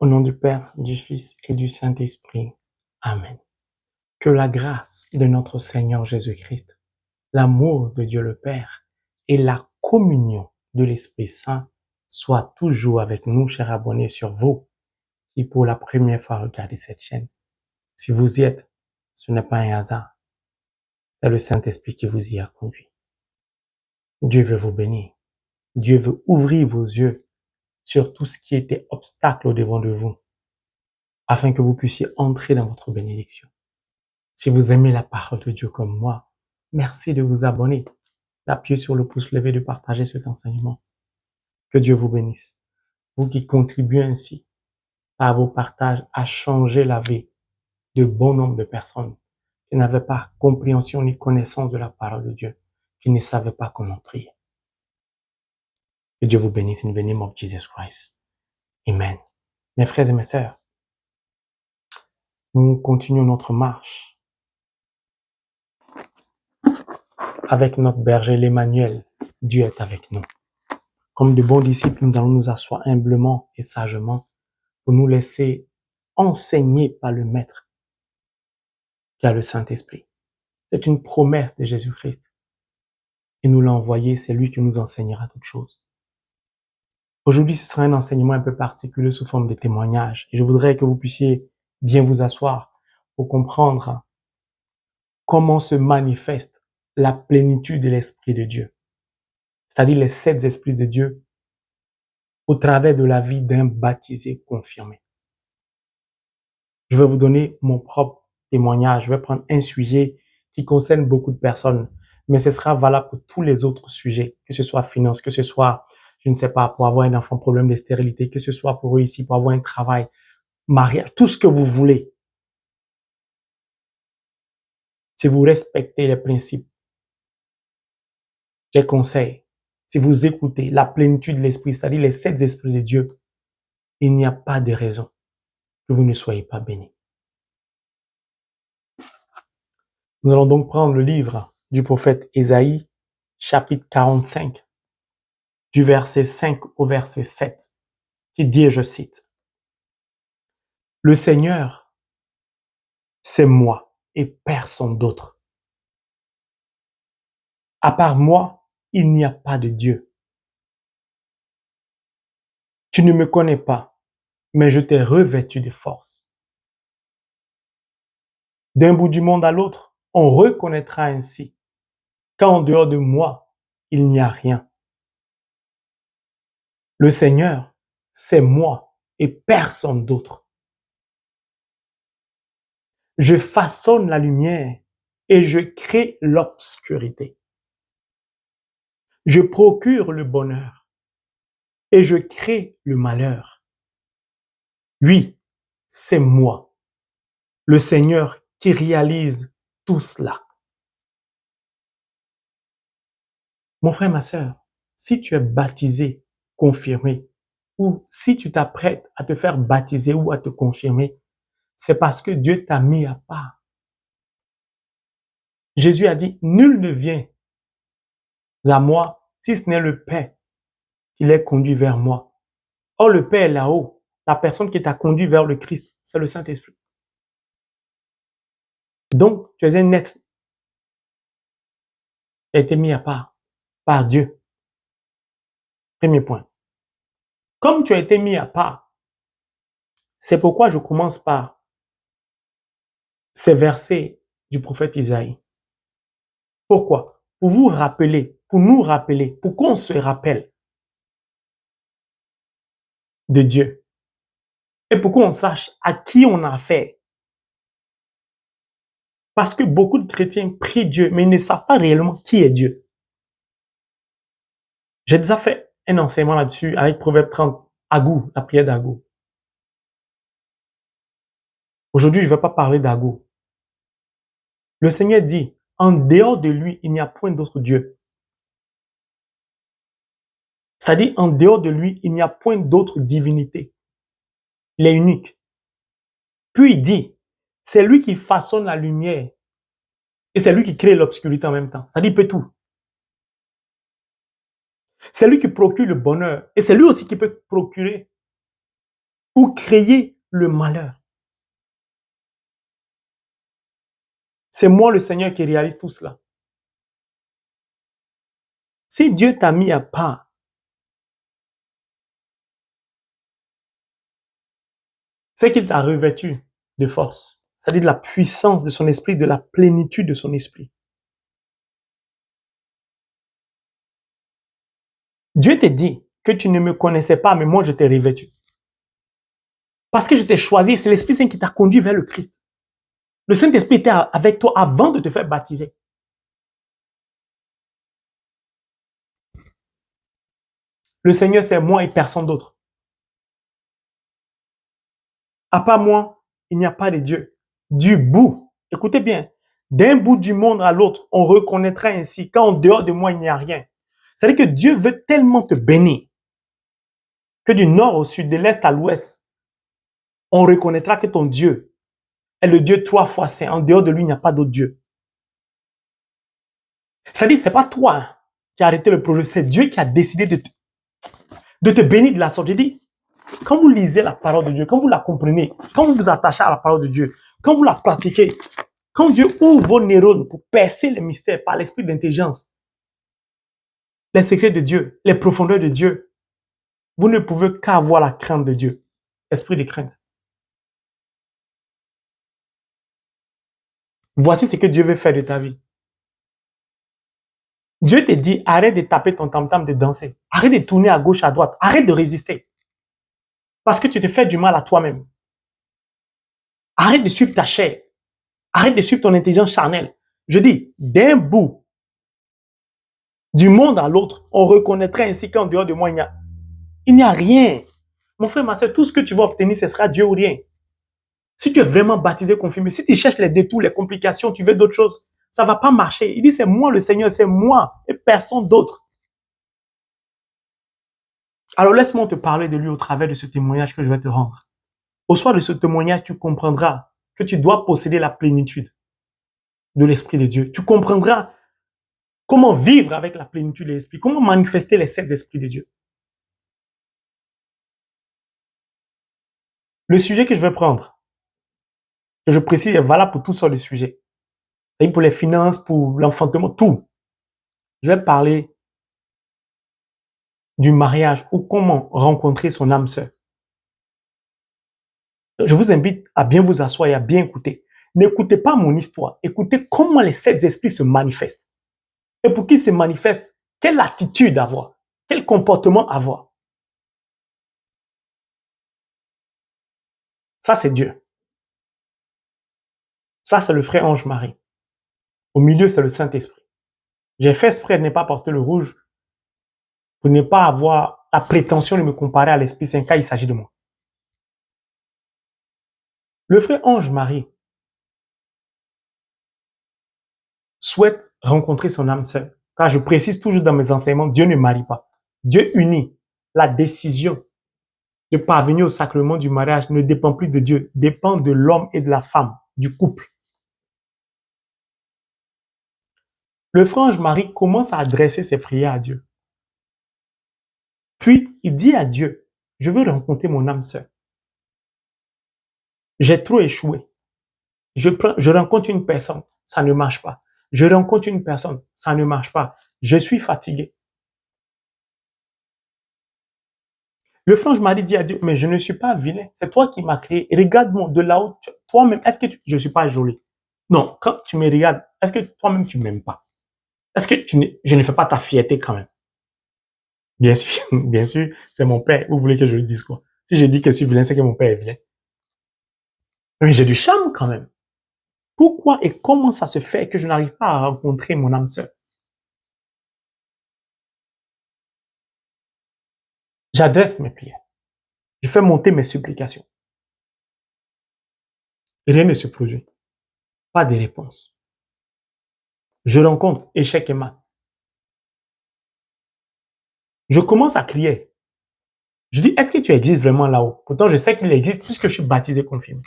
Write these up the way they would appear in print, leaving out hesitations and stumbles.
Au nom du Père, du Fils et du Saint-Esprit. Amen. Que la grâce de notre Seigneur Jésus-Christ, l'amour de Dieu le Père et la communion de l'Esprit Saint soient toujours avec nous, chers abonnés, sur vous qui pour la première fois regardez cette chaîne. Si vous y êtes, ce n'est pas un hasard. C'est le Saint-Esprit qui vous y a conduit. Dieu veut vous bénir. Dieu veut ouvrir vos yeux sur tout ce qui était obstacle au devant de vous, afin que vous puissiez entrer dans votre bénédiction. Si vous aimez la parole de Dieu comme moi, merci de vous abonner, d'appuyer sur le pouce levé, de partager cet enseignement. Que Dieu vous bénisse. Vous qui contribuez ainsi par vos partages à changer la vie de bon nombre de personnes qui n'avaient pas compréhension ni connaissance de la parole de Dieu, qui ne savaient pas comment prier. Que Dieu vous bénisse in the name of Jesus Christ. Amen. Mes frères et mes sœurs, nous continuons notre marche avec notre berger l'Emmanuel. Dieu est avec nous. Comme de bons disciples, nous allons nous asseoir humblement et sagement pour nous laisser enseigner par le Maître qui a le Saint-Esprit. C'est une promesse de Jésus-Christ. Il nous l'a envoyé, c'est lui qui nous enseignera toutes choses. Aujourd'hui, ce sera un enseignement un peu particulier sous forme de témoignage. Et je voudrais que vous puissiez bien vous asseoir pour comprendre comment se manifeste la plénitude de l'Esprit de Dieu. C'est-à-dire les 7 esprits de Dieu au travers de la vie d'un baptisé confirmé. Je vais vous donner mon propre témoignage. Je vais prendre un sujet qui concerne beaucoup de personnes, mais ce sera valable pour tous les autres sujets, que ce soit finance, que ce soit, je ne sais pas, pour avoir un enfant, problème de stérilité, que ce soit pour réussir, pour avoir un travail, mariage, tout ce que vous voulez. Si vous respectez les principes, les conseils, si vous écoutez la plénitude de l'esprit, c'est-à-dire les 7 esprits de Dieu, il n'y a pas de raison que vous ne soyez pas bénis. Nous allons donc prendre le livre du prophète Ésaïe, chapitre 45, du verset 5 au verset 7, qui dit, je cite, « Le Seigneur, c'est moi et personne d'autre. À part moi, il n'y a pas de Dieu. Tu ne me connais pas, mais je t'ai revêtu de force. D'un bout du monde à l'autre, on reconnaîtra ainsi qu'en dehors de moi, il n'y a rien. Le Seigneur, c'est moi et personne d'autre. Je façonne la lumière et je crée l'obscurité. Je procure le bonheur et je crée le malheur. Oui, c'est moi, le Seigneur, qui réalise tout cela. » Mon frère, ma sœur, si tu es baptisé, confirmé, ou si tu t'apprêtes à te faire baptiser ou à te confirmer, c'est parce que Dieu t'a mis à part. Jésus a dit, nul ne vient à moi si ce n'est le Père qui l'ait conduit vers moi. Or, le Père est là-haut. La personne qui t'a conduit vers le Christ, c'est le Saint-Esprit. Donc, tu es un être qui a été mis à part par Dieu. Premier point. Comme tu as été mis à part, c'est pourquoi je commence par ces versets du prophète Isaïe. Pourquoi? Pour vous rappeler, pour nous rappeler, pour qu'on se rappelle de Dieu. Et pour qu'on sache à qui on a affaire. Parce que beaucoup de chrétiens prient Dieu, mais ils ne savent pas réellement qui est Dieu. J'ai déjà fait un enseignement là-dessus avec Proverbe 30, Agou, la prière d'Agou. Aujourd'hui, je ne vais pas parler d'Agou. Le Seigneur dit, en dehors de lui, il n'y a point d'autre Dieu. C'est-à-dire, en dehors de lui, il n'y a point d'autre divinité. Il est unique. Puis il dit, c'est lui qui façonne la lumière et c'est lui qui crée l'obscurité en même temps. C'est-à-dire, il peut tout. C'est lui qui procure le bonheur et c'est lui aussi qui peut procurer pour créer le malheur. C'est moi le Seigneur qui réalise tout cela. Si Dieu t'a mis à part, c'est qu'il t'a revêtu de force, c'est-à-dire de la puissance de son esprit, de la plénitude de son esprit. Dieu te dit que tu ne me connaissais pas, mais moi je t'ai revêtu. Parce que je t'ai choisi, c'est l'Esprit Saint qui t'a conduit vers le Christ. Le Saint-Esprit était avec toi avant de te faire baptiser. Le Seigneur, c'est moi et personne d'autre. À part moi, il n'y a pas de Dieu. Du bout, écoutez bien, d'un bout du monde à l'autre, on reconnaîtra ainsi qu'en dehors de moi, il n'y a rien. C'est-à-dire que Dieu veut tellement te bénir que du nord au sud, de l'est à l'ouest, on reconnaîtra que ton Dieu est le Dieu 3 fois saint. En dehors de lui, il n'y a pas d'autre Dieu. C'est-à-dire, ce n'est pas toi qui as arrêté le projet, c'est Dieu qui a décidé de te bénir de la sorte. Je dis, quand vous lisez la parole de Dieu, quand vous la comprenez, quand vous vous attachez à la parole de Dieu, quand vous la pratiquez, quand Dieu ouvre vos neurones pour percer les mystères par l'esprit d'intelligence, les secrets de Dieu, les profondeurs de Dieu, vous ne pouvez qu'avoir la crainte de Dieu, esprit de crainte. Voici ce que Dieu veut faire de ta vie. Dieu te dit, arrête de taper ton tam-tam, de danser. Arrête de tourner à gauche, à droite. Arrête de résister. Parce que tu te fais du mal à toi-même. Arrête de suivre ta chair. Arrête de suivre ton intelligence charnelle. Je dis, d'un bout du monde à l'autre, on reconnaîtrait ainsi qu'en dehors de moi, il n'y a rien. Mon frère, ma soeur, tout ce que tu vas obtenir, ce sera Dieu ou rien. Si tu es vraiment baptisé, confirmé, si tu cherches les détours, les complications, tu veux d'autres choses, ça ne va pas marcher. Il dit, c'est moi le Seigneur, c'est moi et personne d'autre. Alors laisse-moi te parler de lui au travers de ce témoignage que je vais te rendre. Au soir de ce témoignage, tu comprendras que tu dois posséder la plénitude de l'Esprit de Dieu. Tu comprendras comment vivre avec la plénitude de l'Esprit, comment manifester les 7 esprits de Dieu. Le sujet que je vais prendre, que je précise, est valable pour toutes sortes de sujets. Et pour les finances, pour l'enfantement, tout. Je vais parler du mariage ou comment rencontrer son âme sœur. Je vous invite à bien vous asseoir et à bien écouter. N'écoutez pas mon histoire. Écoutez comment les 7 esprits se manifestent. Et pour qu'ils se manifestent, quelle attitude avoir? Quel comportement avoir? Ça, c'est Dieu. Ça, c'est le frère Ange Marie. Au milieu, c'est le Saint-Esprit. J'ai fait exprès de ne pas porter le rouge pour ne pas avoir la prétention de me comparer à l'Esprit Saint quand il s'agit de moi. Le frère Ange Marie souhaite rencontrer son âme sœur. Car je précise toujours dans mes enseignements, Dieu ne marie pas. Dieu unit. La décision de parvenir au sacrement du mariage ne dépend plus de Dieu, dépend de l'homme et de la femme, du couple. Le frère Ange Marie commence à adresser ses prières à Dieu. Puis, il dit à Dieu, je veux rencontrer mon âme sœur. J'ai trop échoué. Je rencontre une personne, ça ne marche pas. Je rencontre une personne, ça ne marche pas. Je suis fatigué. Le frère Ange Marie dit à Dieu, mais je ne suis pas vilain. C'est toi qui m'as créé. Regarde-moi de là-haut. Toi-même, est-ce que je ne suis pas jolie? Non, quand tu me regardes, est-ce que toi-même tu ne m'aimes pas? Est-ce que je ne fais pas ta fierté quand même? Bien sûr, c'est mon père. Vous voulez que je lui dise quoi? Si je dis que je suis vilain, c'est que mon père est vilain. Mais j'ai du charme quand même. Pourquoi et comment ça se fait que je n'arrive pas à rencontrer mon âme sœur? J'adresse mes prières. Je fais monter mes supplications. Rien ne se produit. Pas de réponse. Je rencontre échec et mat. Je commence à crier. Je dis, est-ce que tu existes vraiment là-haut? Pourtant, je sais qu'il existe puisque je suis baptisé confirmé.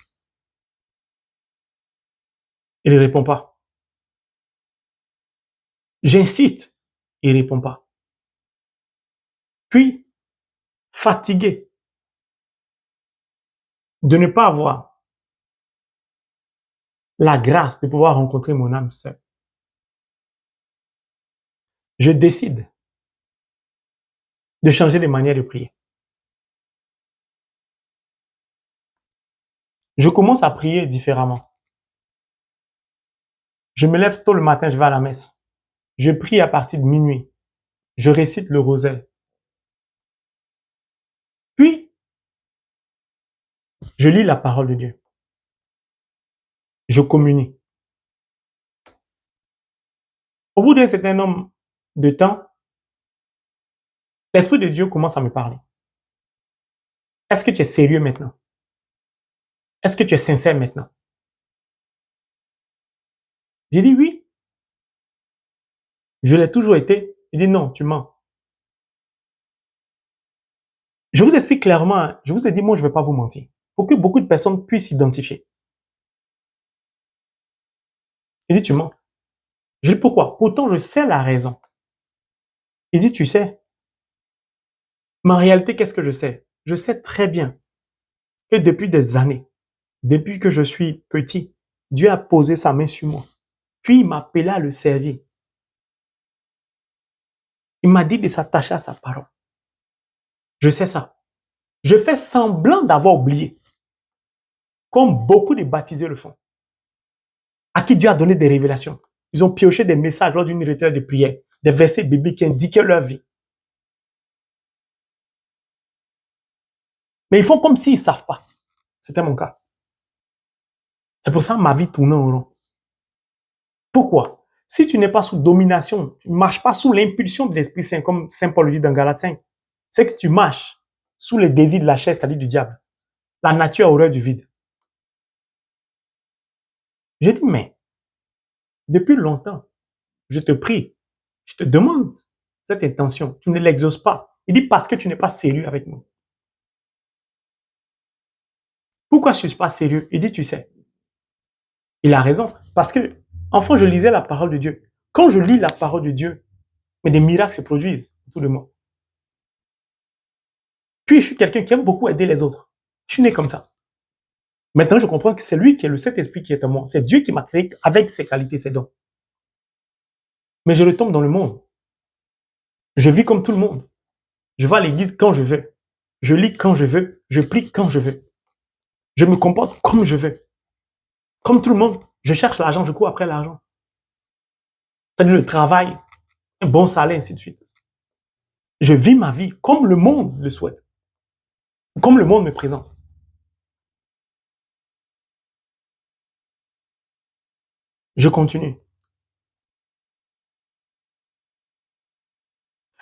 Il ne répond pas. J'insiste. Il ne répond pas. Puis, fatigué, de ne pas avoir la grâce de pouvoir rencontrer mon âme seule, je décide de changer les manières de prier. Je commence à prier différemment. Je me lève tôt le matin, je vais à la messe. Je prie à partir de minuit. Je récite le rosaire. Puis, je lis la parole de Dieu. Je communie. Au bout d'un certain nombre de temps, l'Esprit de Dieu commence à me parler. Est-ce que tu es sérieux maintenant? Est-ce que tu es sincère maintenant? J'ai dit oui. Je l'ai toujours été. Il dit non, tu mens. Je vous explique clairement, je vous ai dit, moi, je ne vais pas vous mentir. Pour que beaucoup de personnes puissent s'identifier. Il dit, tu mens. Je dis, pourquoi? Pourtant, je sais la raison. Il dit, tu sais. Mais en réalité, qu'est-ce que je sais? Je sais très bien que depuis des années, depuis que je suis petit, Dieu a posé sa main sur moi. Puis il m'a appelé à le servir. Il m'a dit de s'attacher à sa parole. Je sais ça. Je fais semblant d'avoir oublié, comme beaucoup de baptisés le font, à qui Dieu a donné des révélations. Ils ont pioché des messages lors d'une retraite de prière, des versets bibliques qui indiquaient leur vie. Mais ils font comme s'ils ne savent pas. C'était mon cas. C'est pour ça que ma vie tournait en rond. Pourquoi? Si tu n'es pas sous domination, tu ne marches pas sous l'impulsion de l'Esprit Saint, comme Saint Paul le dit dans Galates 5, c'est que tu marches sous les désirs de la chair, c'est-à-dire du diable. La nature a horreur du vide. Je dis, mais depuis longtemps, je te prie, je te demande cette intention, tu ne l'exauces pas. Il dit, parce que tu n'es pas sérieux avec moi. Pourquoi je ne suis pas sérieux? Il dit, tu sais. Il a raison. Parce que, enfant, je lisais la parole de Dieu. Quand je lis la parole de Dieu, mais des miracles se produisent autour de moi. Puis, je suis quelqu'un qui aime beaucoup aider les autres. Je suis né comme ça. Maintenant, je comprends que c'est lui qui est le Saint-Esprit qui est en moi. C'est Dieu qui m'a créé avec ses qualités, ses dons. Mais je retombe dans le monde. Je vis comme tout le monde. Je vais à l'église quand je veux. Je lis quand je veux. Je prie quand je veux. Je me comporte comme je veux. Comme tout le monde, je cherche l'argent, je cours après l'argent. C'est-à-dire le travail, un bon salaire, ainsi de suite. Je vis ma vie comme le monde le souhaite. Comme le monde me présente. Je continue.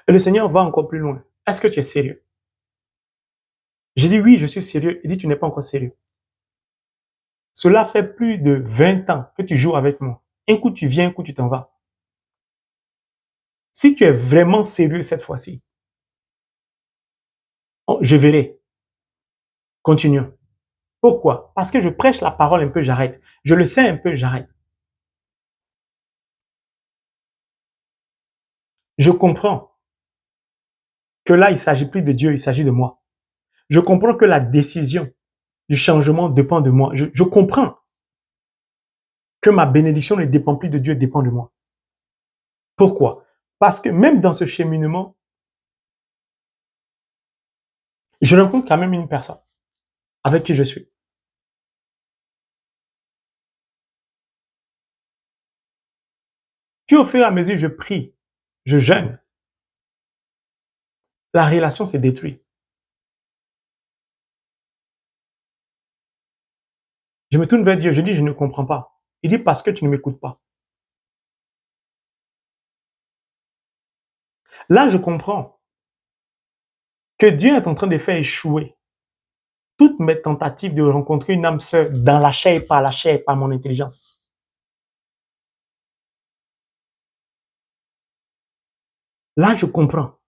Et le Seigneur va encore plus loin. Est-ce que tu es sérieux? J'ai dit oui, je suis sérieux. Il dit tu n'es pas encore sérieux. Cela fait plus de 20 ans que tu joues avec moi. Un coup tu viens, un coup tu t'en vas. Si tu es vraiment sérieux cette fois-ci, je verrai. Continuons. Pourquoi? Parce que je prêche la parole un peu, j'arrête. Je le sais un peu, j'arrête. Je comprends que là, il ne s'agit plus de Dieu, il s'agit de moi. Je comprends que la décision du changement dépend de moi. Je comprends que ma bénédiction ne dépend plus de Dieu, elle dépend de moi. Pourquoi? Parce que même dans ce cheminement, je rencontre quand même une personne avec qui je suis. Puis au fur et à mesure, je prie, je jeûne. La relation s'est détruite. Je me tourne vers Dieu, je dis, je ne comprends pas. Il dit, parce que tu ne m'écoutes pas. Là, je comprends que Dieu est en train de faire échouer toutes mes tentatives de rencontrer une âme sœur dans la chair, par mon intelligence. Là, je comprends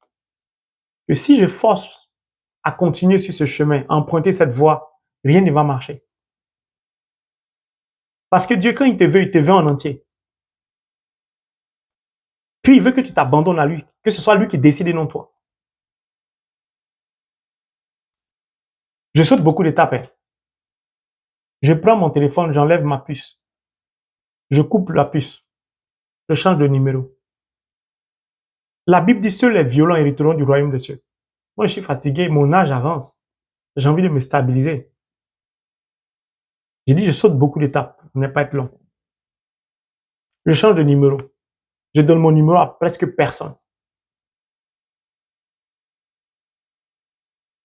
que si je force à continuer sur ce chemin, à emprunter cette voie, rien ne va marcher. Parce que Dieu, quand il te veut en entier. Puis il veut que tu t'abandonnes à lui, que ce soit lui qui décide et non toi. Je saute beaucoup d'étapes. Je prends mon téléphone, j'enlève ma puce. Je coupe la puce. Je change de numéro. La Bible dit, seuls les violents hériteront du royaume des cieux. Moi, je suis fatigué, mon âge avance. J'ai envie de me stabiliser. J'ai dit, je saute beaucoup d'étapes, pour ne pas être long. Je change de numéro. Je donne mon numéro à presque personne.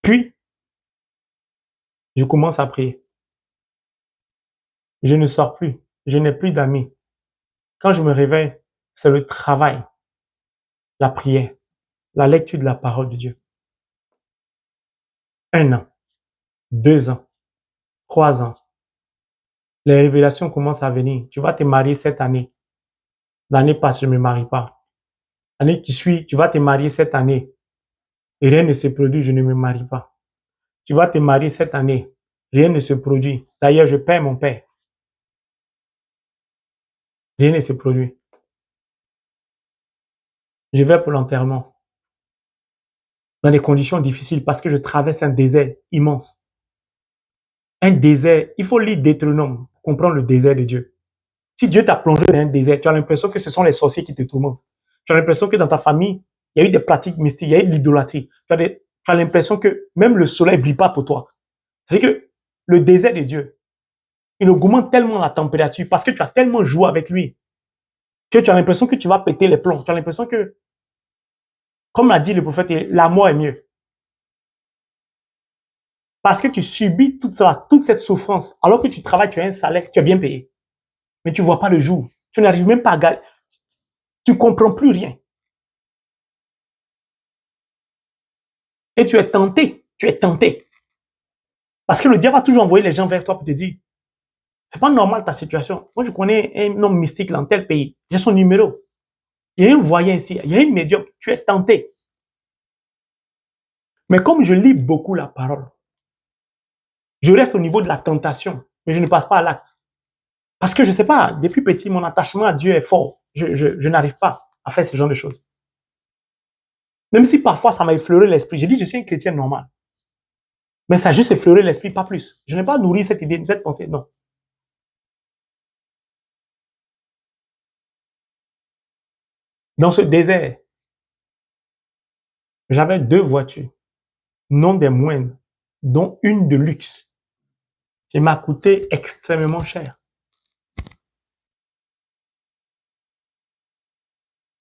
Puis, je commence à prier. Je ne sors plus. Je n'ai plus d'amis. Quand je me réveille, c'est le travail, la prière, la lecture de la parole de Dieu. 1 an, 2 ans, 3 ans. Les révélations commencent à venir. Tu vas te marier cette année. L'année passe, je ne me marie pas. L'année qui suit, tu vas te marier cette année. Et rien ne se produit, je ne me marie pas. Tu vas te marier cette année. Rien ne se produit. D'ailleurs, je perds mon père. Rien ne se produit. Je vais pour l'enterrement. Dans des conditions difficiles parce que je traverse un désert immense. Un désert, il faut lire Deutéronome pour comprendre le désert de Dieu. Si Dieu t'a plongé dans un désert, tu as l'impression que ce sont les sorciers qui te tourmentent. Tu as l'impression que dans ta famille, il y a eu des pratiques mystiques, il y a eu de l'idolâtrie. Tu as l'impression que même le soleil ne brille pas pour toi. C'est-à-dire que le désert de Dieu, il augmente tellement la température parce que tu as tellement joué avec lui que tu as l'impression que tu vas péter les plombs. Tu as l'impression que, comme l'a dit le prophète, la mort est mieux. Parce que tu subis toute cette souffrance, alors que tu travailles, tu as un salaire, tu es bien payé. Mais tu ne vois pas le jour. Tu n'arrives même pas à gagner. Tu ne comprends plus rien. Et tu es tenté. Tu es tenté. Parce que le diable va toujours envoyer les gens vers toi pour te dire, c'est pas normal ta situation. Moi, je connais un homme mystique dans tel pays. J'ai son numéro. Il y a un voyant ici. Il y a une médium. Tu es tenté. Mais comme je lis beaucoup la parole, je reste au niveau de la tentation, mais je ne passe pas à l'acte. Parce que je ne sais pas, depuis petit, mon attachement à Dieu est fort. Je n'arrive pas à faire ce genre de choses. Même si parfois ça m'a effleuré l'esprit. J'ai dit, je suis un chrétien normal. Mais ça a juste effleuré l'esprit, pas plus. Je n'ai pas nourri cette idée, cette pensée, non. Dans ce désert, j'avais 2 voitures, non des moindres, dont une de luxe, qui m'a coûté extrêmement cher.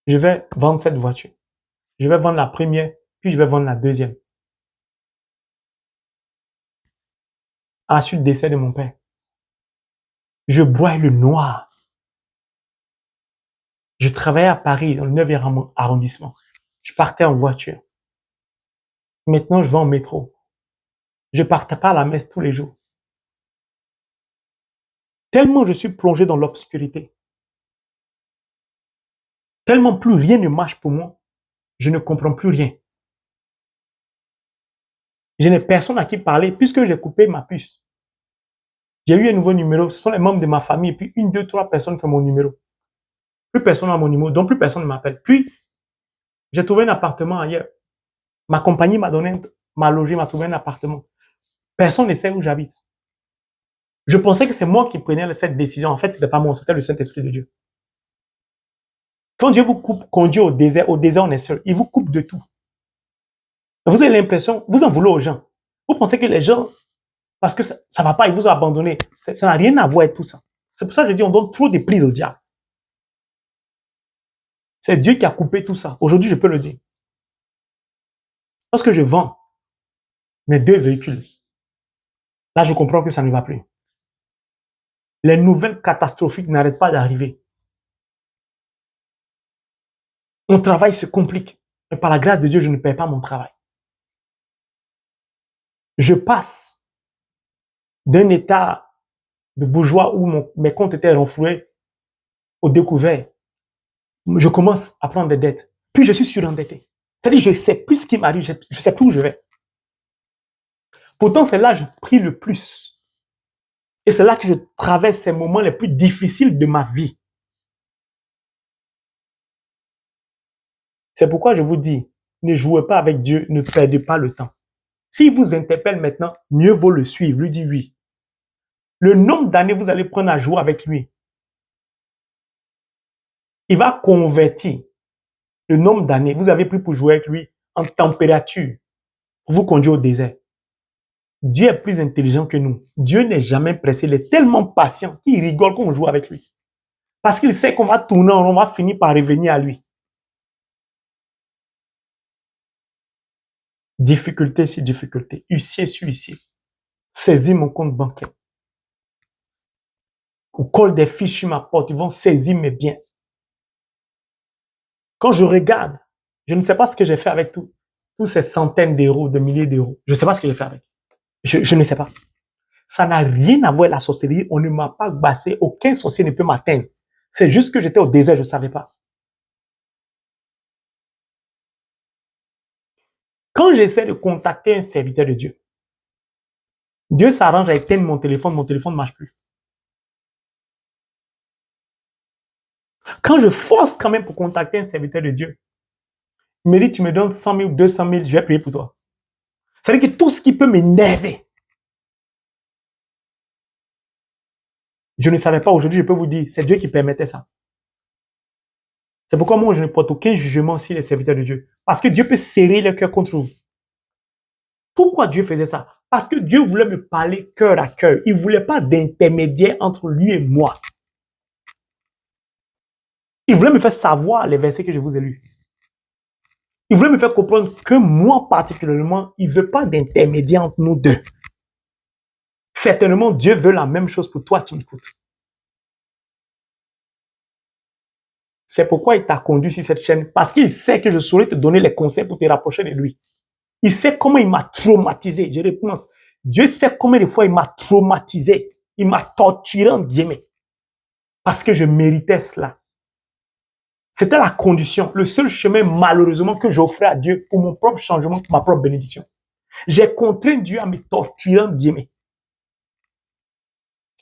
Je vais vendre cette voiture. Je vais vendre la première, puis je vais vendre la deuxième. À la suite du décès de mon père, je bois le noir. Je travaillais à Paris, dans le 9e arrondissement. Je partais en voiture. Maintenant, je vais en métro. Je partais pas à la messe tous les jours. Tellement je suis plongé dans l'obscurité. Tellement plus rien ne marche pour moi. Je ne comprends plus rien. Je n'ai personne à qui parler puisque j'ai coupé ma puce. J'ai eu un nouveau numéro. Ce sont les membres de ma famille et puis 1, 2, 3 personnes qui ont mon numéro. Plus personne n'a mon numéro, donc plus personne ne m'appelle. Puis, j'ai trouvé un appartement ailleurs. Ma compagnie m'a logé, m'a trouvé un appartement. Personne ne sait où j'habite. Je pensais que c'est moi qui prenais cette décision. En fait, c'était pas moi, c'était le Saint-Esprit de Dieu. Quand Dieu vous conduit au désert on est seul. Il vous coupe de tout. Vous avez l'impression, vous en voulez aux gens. Vous pensez que les gens, parce que ça ne va pas, ils vous ont abandonné. Ça n'a rien à voir avec tout ça. C'est pour ça que je dis, on donne trop de prise au diable. C'est Dieu qui a coupé tout ça. Aujourd'hui, je peux le dire. Lorsque je vends mes 2 véhicules, là, je comprends que ça ne va plus. Les nouvelles catastrophiques n'arrêtent pas d'arriver. Mon travail se complique. Mais par la grâce de Dieu, je ne perds pas mon travail. Je passe d'un état de bourgeois où mes comptes étaient renfloués au découvert. Je commence à prendre des dettes. Puis je suis surendetté. C'est-à-dire, je ne sais plus ce qui m'arrive, je ne sais plus où je vais. Pourtant, c'est là que je prie le plus. Et c'est là que je traverse ces moments les plus difficiles de ma vie. C'est pourquoi je vous dis, ne jouez pas avec Dieu, ne perdez pas le temps. S'il vous interpelle maintenant, mieux vaut le suivre, lui dire oui. Le nombre d'années vous allez prendre à jouer avec lui, il va convertir le nombre d'années vous avez pris pour jouer avec lui en température pour vous conduire au désert. Dieu est plus intelligent que nous. Dieu n'est jamais pressé. Il est tellement patient qu'il rigole quand on joue avec lui. Parce qu'il sait qu'on va tourner, on va finir par revenir à lui. Difficulté sur difficulté, huissier sur huissier. Saisis mon compte bancaire. Ou colle des fiches sur ma porte, ils vont saisir mes biens. Quand je regarde, je ne sais pas ce que j'ai fait avec tous ces centaines d'euros, de milliers d'euros. Je ne sais pas ce que j'ai fait avec. Je ne sais pas. Ça n'a rien à voir avec la sorcellerie. On ne m'a pas bassé. Aucun sorcier ne peut m'atteindre. C'est juste que j'étais au désert, je ne savais pas. Quand j'essaie de contacter un serviteur de Dieu, Dieu s'arrange à éteindre mon téléphone ne marche plus. Quand je force quand même pour contacter un serviteur de Dieu, il me dit, tu me donnes 100 000 ou 200 000, je vais payer pour toi. C'est-à-dire que tout ce qui peut m'énerver, je ne savais pas. Aujourd'hui, je peux vous dire, c'est Dieu qui permettait ça. C'est pourquoi moi, je ne porte aucun jugement sur les serviteurs de Dieu. Parce que Dieu peut serrer le cœur contre vous. Pourquoi Dieu faisait ça? Parce que Dieu voulait me parler cœur à cœur. Il ne voulait pas d'intermédiaire entre lui et moi. Il voulait me faire savoir les versets que je vous ai lus. Il voulait me faire comprendre que moi particulièrement, il ne veut pas d'intermédiaire entre nous deux. Certainement, Dieu veut la même chose pour toi qui m'écoutes. C'est pourquoi il t'a conduit sur cette chaîne, parce qu'il sait que je saurais te donner les conseils pour te rapprocher de lui. Il sait comment il m'a traumatisé. Je repense. Dieu sait combien de fois il m'a traumatisé. Il m'a torturé en guillemets. Parce que je méritais cela. C'était la condition, le seul chemin malheureusement que j'offrais à Dieu pour mon propre changement, pour ma propre bénédiction. J'ai contraint Dieu à me torturer en guillemets.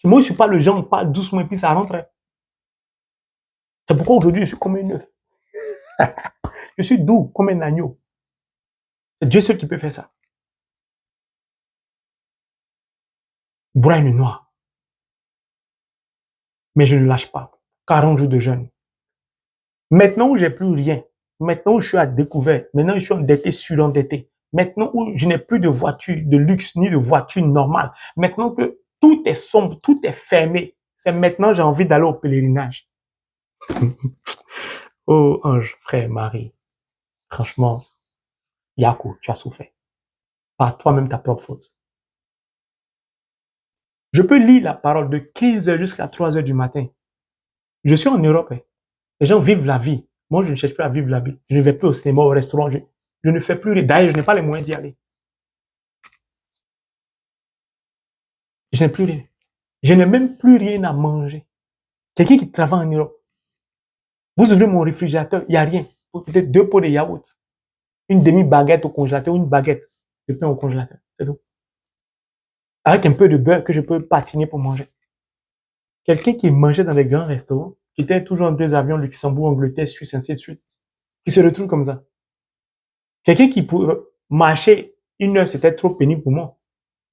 Moi, je ne suis pas le genre, on parle doucement et puis ça rentrait. C'est pourquoi aujourd'hui, je suis comme un œuf. Je suis doux comme un agneau. C'est Dieu seul qui peut faire ça. Brun et noir. Mais je ne lâche pas. 40 jours de jeûne. Maintenant où j'ai plus rien, maintenant où je suis à découvert, maintenant où je suis endetté, surendetté, maintenant où je n'ai plus de voiture de luxe ni de voiture normale, maintenant que tout est sombre, tout est fermé, c'est maintenant j'ai envie d'aller au pèlerinage. Oh ange, frère, Marie, franchement, Yakou, tu as souffert. Par toi-même ta propre faute. Je peux lire la parole de 15h jusqu'à 3h du matin. Je suis en Europe. Les gens vivent la vie. Moi, je ne cherche plus à vivre la vie. Je ne vais plus au cinéma, au restaurant. Je ne fais plus rien. D'ailleurs, je n'ai pas les moyens d'y aller. Je n'ai plus rien. Je n'ai même plus rien à manger. Quelqu'un qui travaille en Europe. Vous ouvrez mon réfrigérateur, il n'y a rien. Peut-être 2 pots de yaourt. Une demi-baguette au congélateur, une baguette de pain au congélateur. C'est tout. Avec un peu de beurre que je peux patiner pour manger. Quelqu'un qui mangeait dans des grands restaurants, qui était toujours en 2 avions, Luxembourg, Angleterre, Suisse, ainsi de suite, qui se retrouve comme ça. Quelqu'un qui pouvait marcher 1 heure, c'était trop pénible pour moi.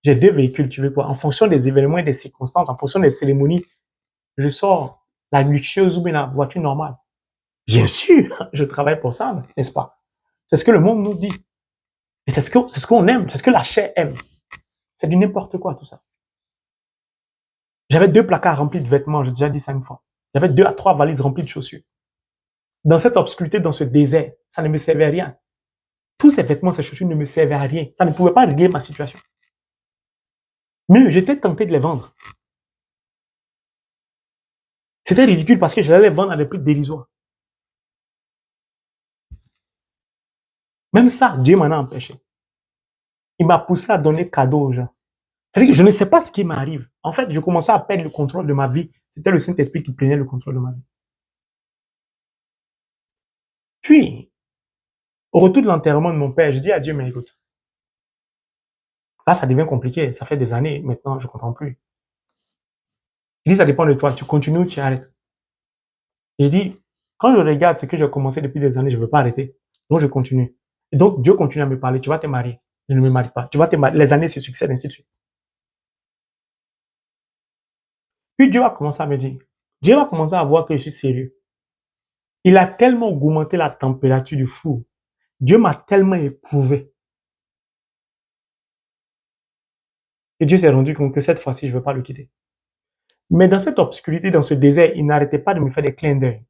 J'ai 2 véhicules, tu veux quoi? En fonction des événements et des circonstances, en fonction des cérémonies, je sors la luxueuse ou bien la voiture normale. Bien sûr, je travaille pour ça, n'est-ce pas? C'est ce que le monde nous dit. Et c'est ce qu'on aime, c'est ce que la chair aime. C'est du n'importe quoi, tout ça. J'avais 2 placards remplis de vêtements, j'ai déjà dit ça une fois. J'avais 2 à 3 valises remplies de chaussures. Dans cette obscurité, dans ce désert, ça ne me servait à rien. Tous ces vêtements, ces chaussures ne me servaient à rien. Ça ne pouvait pas régler ma situation. Mais j'étais tenté de les vendre. C'était ridicule parce que j'allais les vendre à des prix dérisoires. Même ça, Dieu m'en a empêché. Il m'a poussé à donner cadeau aux gens. C'est-à-dire que je ne sais pas ce qui m'arrive. En fait, je commençais à perdre le contrôle de ma vie. C'était le Saint-Esprit qui prenait le contrôle de ma vie. Puis, au retour de l'enterrement de mon père, je dis à Dieu, mais écoute, là, ça devient compliqué. Ça fait des années, maintenant, je ne comprends plus. Il dit, ça dépend de toi. Tu continues ou tu arrêtes. J'ai dit, quand je regarde ce que j'ai commencé depuis des années, je ne veux pas arrêter. Donc, je continue. Et donc, Dieu continue à me parler. Tu vas te marier. Je ne me marie pas. Tu vas te marier. Les années se succèdent, ainsi de suite. Puis Dieu va commencer à me dire, Dieu va commencer à voir que je suis sérieux. Il a tellement augmenté la température du four. Dieu m'a tellement éprouvé. Et Dieu s'est rendu compte que cette fois-ci, je ne veux pas le quitter. Mais dans cette obscurité, dans ce désert, il n'arrêtait pas de me faire des clins d'œil.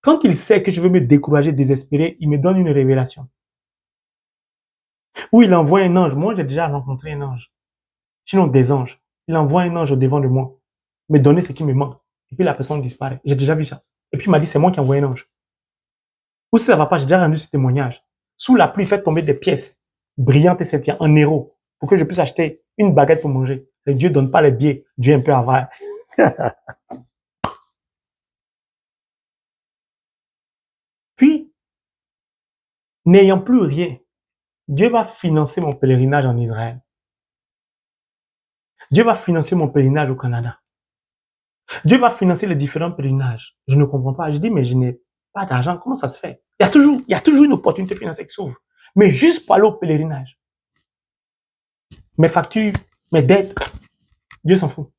Quand il sait que je veux me décourager, désespérer, il me donne une révélation. Ou il envoie un ange. Moi, j'ai déjà rencontré un ange. Sinon, des anges. Il envoie un ange au devant de moi, me donner ce qui me manque. Et puis la personne disparaît. J'ai déjà vu ça. Et puis il m'a dit, c'est moi qui ai envoyé un ange. Ou si ça ne va pas, j'ai déjà rendu ce témoignage. Sous la pluie, fait tomber des pièces brillantes et scintillantes en héros pour que je puisse acheter une baguette pour manger. Et Dieu ne donne pas les billets. Dieu est un peu avare. Puis, n'ayant plus rien, Dieu va financer mon pèlerinage en Israël. Dieu va financer mon pèlerinage au Canada. Dieu va financer les différents pèlerinages. Je ne comprends pas. Je dis, mais je n'ai pas d'argent. Comment ça se fait? Il y a toujours une opportunité financière qui s'ouvre. Mais juste pour aller au pèlerinage. Mes factures, mes dettes, Dieu s'en fout.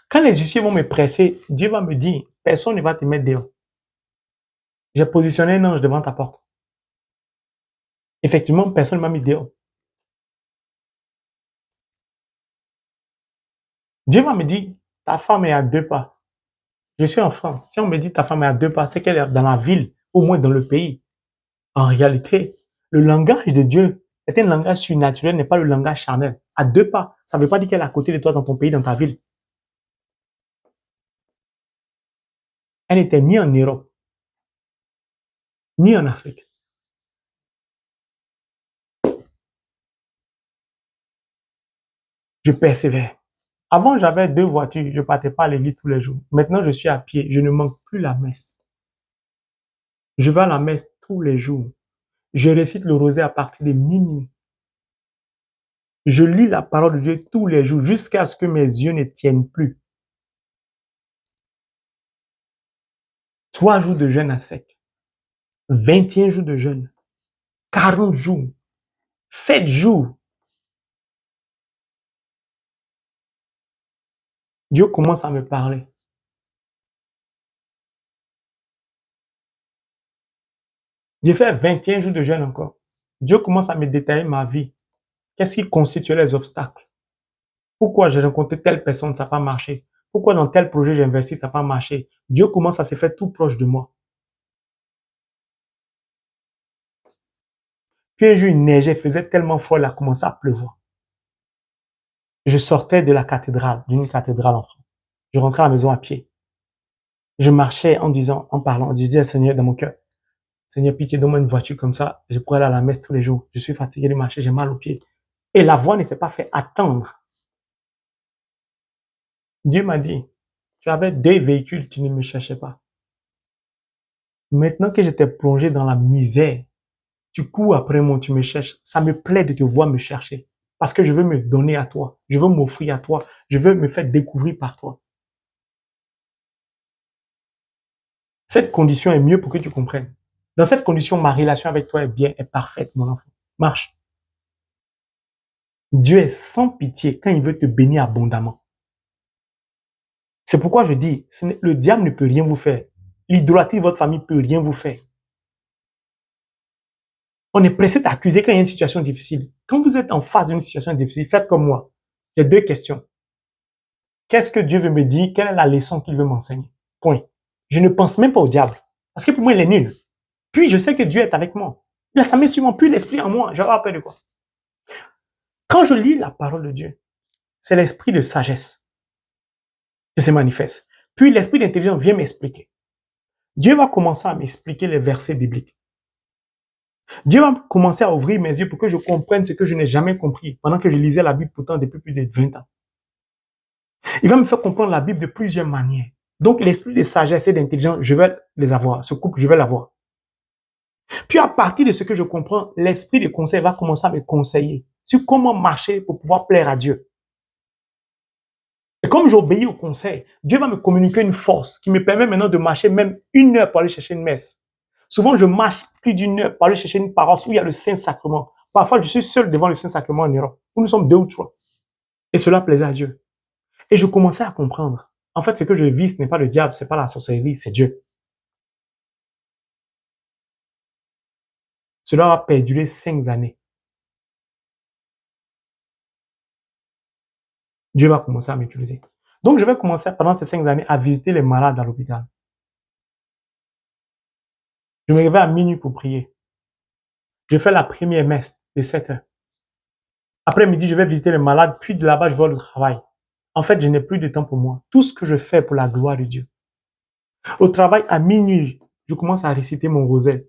Quand les huissiers vont me presser, Dieu va me dire, personne ne va te mettre dehors. J'ai positionné un ange devant ta porte. Effectivement, personne ne m'a mis dehors. Dieu va me dire, ta femme est à 2 pas. Je suis en France. Si on me dit ta femme est à 2 pas, c'est qu'elle est dans la ville, au moins dans le pays. En réalité, le langage de Dieu est un langage surnaturel, n'est pas le langage charnel. À 2 pas, ça ne veut pas dire qu'elle est à côté de toi dans ton pays, dans ta ville. Elle n'était ni en Europe, ni en Afrique. Je persévère. Avant, j'avais 2 voitures, je ne partais pas à l'église tous les jours. Maintenant, je suis à pied, je ne manque plus la messe. Je vais à la messe tous les jours. Je récite le rosaire à partir de minuit. Je lis la parole de Dieu tous les jours jusqu'à ce que mes yeux ne tiennent plus. 3 jours de jeûne à sec. 21 jours de jeûne. 40 jours. 7 jours. Dieu commence à me parler. J'ai fait 21 jours de jeûne encore. Dieu commence à me détailler ma vie. Qu'est-ce qui constituait les obstacles? Pourquoi j'ai rencontré telle personne, ça n'a pas marché? Pourquoi dans tel projet j'ai investi, ça n'a pas marché? Dieu commence à se faire tout proche de moi. Puis un jour, il neigeait, faisait tellement froid, il a commencé à pleuvoir. Je sortais de la cathédrale, d'une cathédrale en France. Je rentrais à la maison à pied. Je marchais en disant, en parlant, je disais au Seigneur dans mon cœur, Seigneur, pitié, donne-moi une voiture comme ça, je pourrais aller à la messe tous les jours. Je suis fatigué de marcher, j'ai mal aux pieds. Et la voix ne s'est pas fait attendre. Dieu m'a dit, tu avais 2 véhicules, tu ne me cherchais pas. Maintenant que j'étais plongé dans la misère, tu cours après moi, tu me cherches. Ça me plaît de te voir me chercher. Parce que je veux me donner à toi. Je veux m'offrir à toi. Je veux me faire découvrir par toi. Cette condition est mieux pour que tu comprennes. Dans cette condition, ma relation avec toi est bien, est parfaite, mon enfant. Marche. Dieu est sans pitié quand il veut te bénir abondamment. C'est pourquoi je dis, le diable ne peut rien vous faire. L'idolâtrie de votre famille ne peut rien vous faire. On est pressé d'accuser quand il y a une situation difficile. Quand vous êtes en face d'une situation difficile, faites comme moi. J'ai 2 questions. Qu'est-ce que Dieu veut me dire? Quelle est la leçon qu'il veut m'enseigner? Point. Je ne pense même pas au diable. Parce que pour moi, il est nul. Puis, je sais que Dieu est avec moi. Il a sa main sur moi, puis l'esprit en moi. J'aurai peur de quoi? Quand je lis la parole de Dieu, c'est l'esprit de sagesse qui se manifeste. Puis, l'esprit d'intelligence vient m'expliquer. Dieu va commencer à m'expliquer les versets bibliques. Dieu va commencer à ouvrir mes yeux pour que je comprenne ce que je n'ai jamais compris pendant que je lisais la Bible pourtant depuis plus de 20 ans. Il va me faire comprendre la Bible de plusieurs manières. Donc, l'esprit de sagesse et d'intelligence, je vais les avoir. Ce couple, je vais l'avoir. Puis, à partir de ce que je comprends, l'esprit de conseil va commencer à me conseiller sur comment marcher pour pouvoir plaire à Dieu. Et comme j'obéis au conseil, Dieu va me communiquer une force qui me permet maintenant de marcher même 1 heure pour aller chercher une messe. Souvent, je marche plus d'1 heure pour aller chercher une paroisse où il y a le Saint-Sacrement. Parfois, je suis seul devant le Saint-Sacrement en Europe, où nous sommes 2 ou 3. Et cela plaisait à Dieu. Et je commençais à comprendre. En fait, ce que je vis, ce n'est pas le diable, ce n'est pas la sorcellerie, c'est Dieu. Cela a perduré 5 années. Dieu va commencer à m'utiliser. Donc, je vais commencer pendant ces 5 années à visiter les malades à l'hôpital. Je me réveille à minuit pour prier. Je fais la première messe de 7 heures. Après midi, je vais visiter les malades, puis de là-bas, je vais au travail. En fait, je n'ai plus de temps pour moi. Tout ce que je fais pour la gloire de Dieu. Au travail, à minuit, je commence à réciter mon rosaire.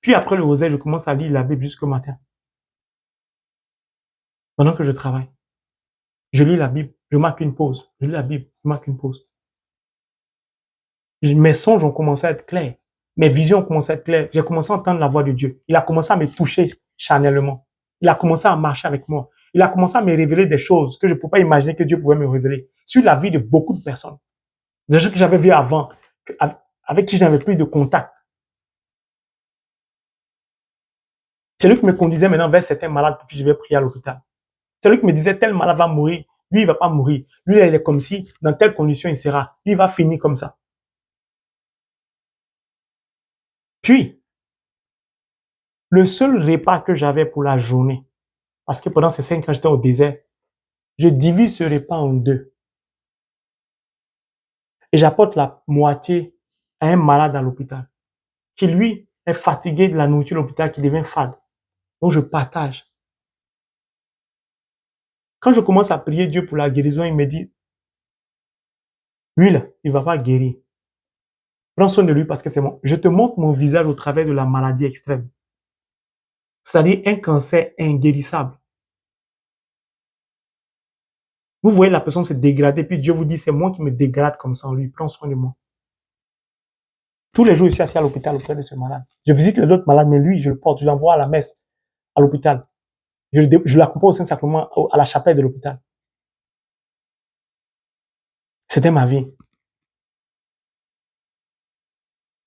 Puis après le rosaire, je commence à lire la Bible jusqu'au matin. Pendant que je travaille. Je lis la Bible, je marque une pause. Je lis la Bible, je marque une pause. Mes songes ont commencé à être clairs. Mes visions ont commencé à être claires. J'ai commencé à entendre la voix de Dieu. Il a commencé à me toucher charnellement. Il a commencé à marcher avec moi. Il a commencé à me révéler des choses que je ne pouvais pas imaginer que Dieu pouvait me révéler sur la vie de beaucoup de personnes. Des gens que j'avais vus avant, avec qui je n'avais plus de contact. C'est lui qui me conduisait maintenant vers certains malades pour qui je vais prier à l'hôpital. C'est lui qui me disait tel malade va mourir. Lui, il va pas mourir. Lui, il est comme si, dans telle condition, il sera. Lui, il va finir comme ça. Puis, le seul repas que j'avais pour la journée, parce que pendant ces 5 ans, j'étais au désert, je divise ce repas en 2. Et j'apporte la moitié à un malade à l'hôpital, qui lui est fatigué de la nourriture de l'hôpital, qui devient fade. Donc je partage. Quand je commence à prier Dieu pour la guérison, il me dit, lui là, il va pas guérir. Prends soin de lui parce que c'est bon. Je te montre mon visage au travers de la maladie extrême. C'est-à-dire un cancer inguérissable. Vous voyez la personne se dégrader, puis Dieu vous dit, c'est moi qui me dégrade comme ça en lui. Prends soin de moi. Tous les jours, je suis assis à l'hôpital auprès de ce malade. Je visite les autres malades, mais lui, je le porte, je l'envoie à la messe, à l'hôpital. Je l'accompagne au Saint-Sacrement, à la chapelle de l'hôpital. C'était ma vie.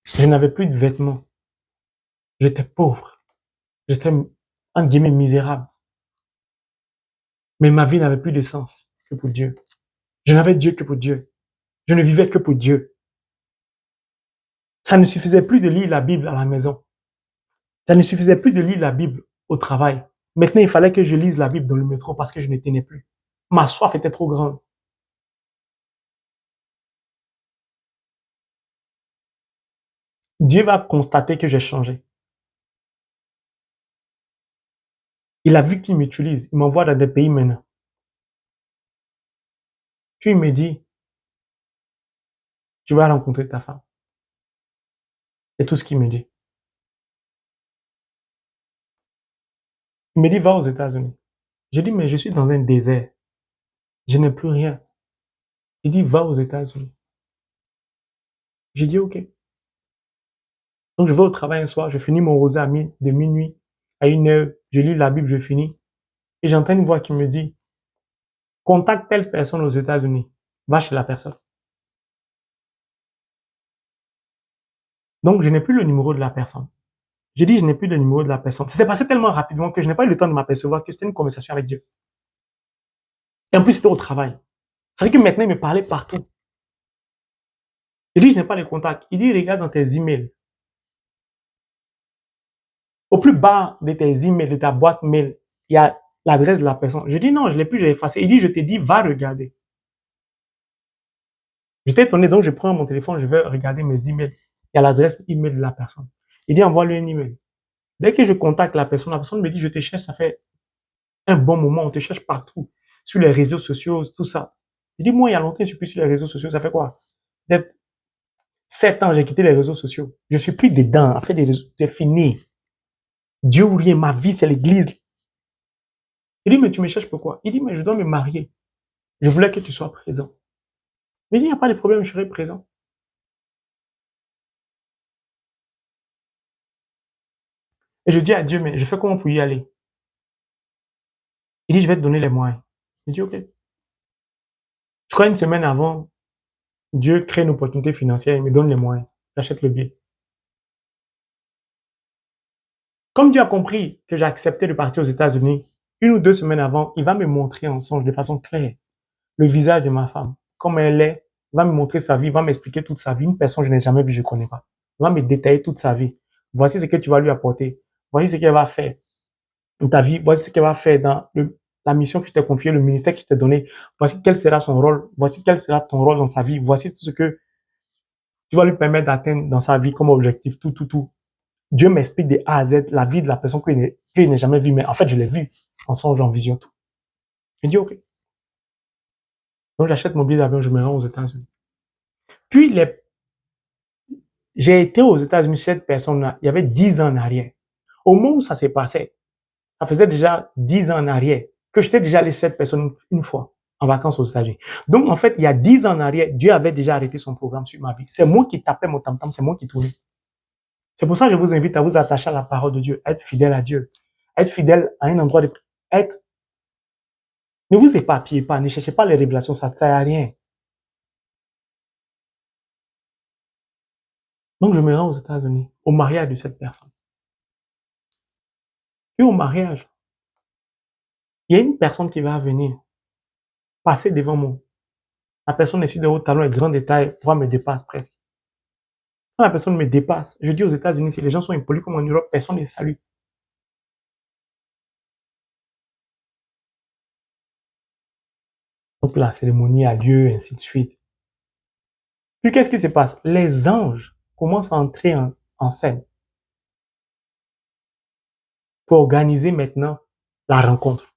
Je n'avais plus de vêtements. J'étais pauvre. J'étais, en guillemets, misérable. Mais ma vie n'avait plus de sens que pour Dieu. Je n'avais Dieu que pour Dieu. Je ne vivais que pour Dieu. Ça ne suffisait plus de lire la Bible à la maison. Ça ne suffisait plus de lire la Bible au travail. Maintenant, il fallait que je lise la Bible dans le métro parce que je ne tenais plus. Ma soif était trop grande. Dieu va constater que j'ai changé. Il a vu qu'il m'utilise. Il m'envoie dans des pays maintenant. Puis il me dit, tu vas rencontrer ta femme. C'est tout ce qu'il me dit. Il me dit, va aux États-Unis. Je dis, mais je suis dans un désert. Je n'ai plus rien. Il dit, va aux États-Unis. J'ai dit, OK. Donc, je vais au travail un soir, je finis mon rosaire de minuit à 1 heure, je lis la Bible, je finis. Et j'entends une voix qui me dit, contacte telle personne aux États-Unis. Va chez la personne. Donc, je n'ai plus le numéro de la personne. Je dis, je n'ai plus le numéro de la personne. Ça s'est passé tellement rapidement que je n'ai pas eu le temps de m'apercevoir que c'était une conversation avec Dieu. Et en plus, c'était au travail. C'est vrai que maintenant, il me parlait partout. Je dis, je n'ai pas les contacts. Il dit, regarde dans tes emails. Au plus bas de tes emails, de ta boîte mail, il y a l'adresse de la personne. Je dis, non, je ne l'ai plus, j'ai effacé. Il dit, je te dis, va regarder. J'étais étonné, donc je prends mon téléphone, je vais regarder mes emails. Il y a l'adresse email de la personne. Il dit, envoie-lui un email. Dès que je contacte la personne me dit, je te cherche, ça fait un bon moment, on te cherche partout, sur les réseaux sociaux, tout ça. Je dis, moi, il y a longtemps, je suis plus sur les réseaux sociaux, ça fait quoi? Peut-être 7 ans, j'ai quitté les réseaux sociaux. Je suis plus dedans, en fait, c'est fini. Dieu ou rien, ma vie, c'est l'église. Il dit, mais tu me cherches pourquoi? Il dit, mais je dois me marier. Je voulais que tu sois présent. Il dit, il n'y a pas de problème, je serai présent. Et je dis à Dieu, mais je fais comment pour y aller? Il dit, je vais te donner les moyens. Je dis, OK. Je crois une semaine avant, Dieu crée une opportunité financière, il me donne les moyens. J'achète le billet. Comme Dieu a compris que j'ai accepté de partir aux États-Unis, 1 ou 2 semaines avant, il va me montrer en songe de façon claire le visage de ma femme, comme elle est. Il va me montrer sa vie, il va m'expliquer toute sa vie. Une personne que je n'ai jamais vue, je ne connais pas. Il va me détailler toute sa vie. Voici ce que tu vas lui apporter. Voici ce qu'elle va faire dans ta vie. Voici ce qu'elle va faire dans la mission que je t'ai confiée, le ministère que je t'ai donné. Voici quel sera son rôle. Voici quel sera ton rôle dans sa vie. Voici tout ce que tu vas lui permettre d'atteindre dans sa vie comme objectif. Tout. Dieu m'explique de A à Z la vie de la personne que je n'ai jamais vue. Mais en fait, je l'ai vue en songe, en vision, tout. Je dis, OK. Donc, j'achète mon billet d'avion, je me rends aux États-Unis. Puis, j'ai été aux États-Unis, cette personne-là, il y avait 10 ans en arrière. Au moment où ça s'est passé, ça faisait déjà 10 ans en arrière que j'étais déjà allé chez cette personne une fois en vacances aux États-Unis. Donc, en fait, il y a 10 ans en arrière, Dieu avait déjà arrêté son programme sur ma vie. C'est moi qui tapais mon tam-tam, c'est moi qui tournais. C'est pour ça que je vous invite à vous attacher à la parole de Dieu, à être fidèle à Dieu, à être fidèle à un endroit de être. Ne vous éparpillez pas, ne cherchez pas les révélations, ça ne sert à rien. Donc, je me rends aux États-Unis, au mariage de cette personne. Puis au mariage, il y a une personne qui va venir passer devant moi. La personne est sur de hauts talons et grands détails, voire me dépasse presque. Quand la personne me dépasse, je dis aux États-Unis, si les gens sont impolis comme en Europe, personne ne les salue. Donc la cérémonie a lieu, ainsi de suite. Puis qu'est-ce qui se passe? Les anges commencent à entrer en scène pour organiser maintenant la rencontre.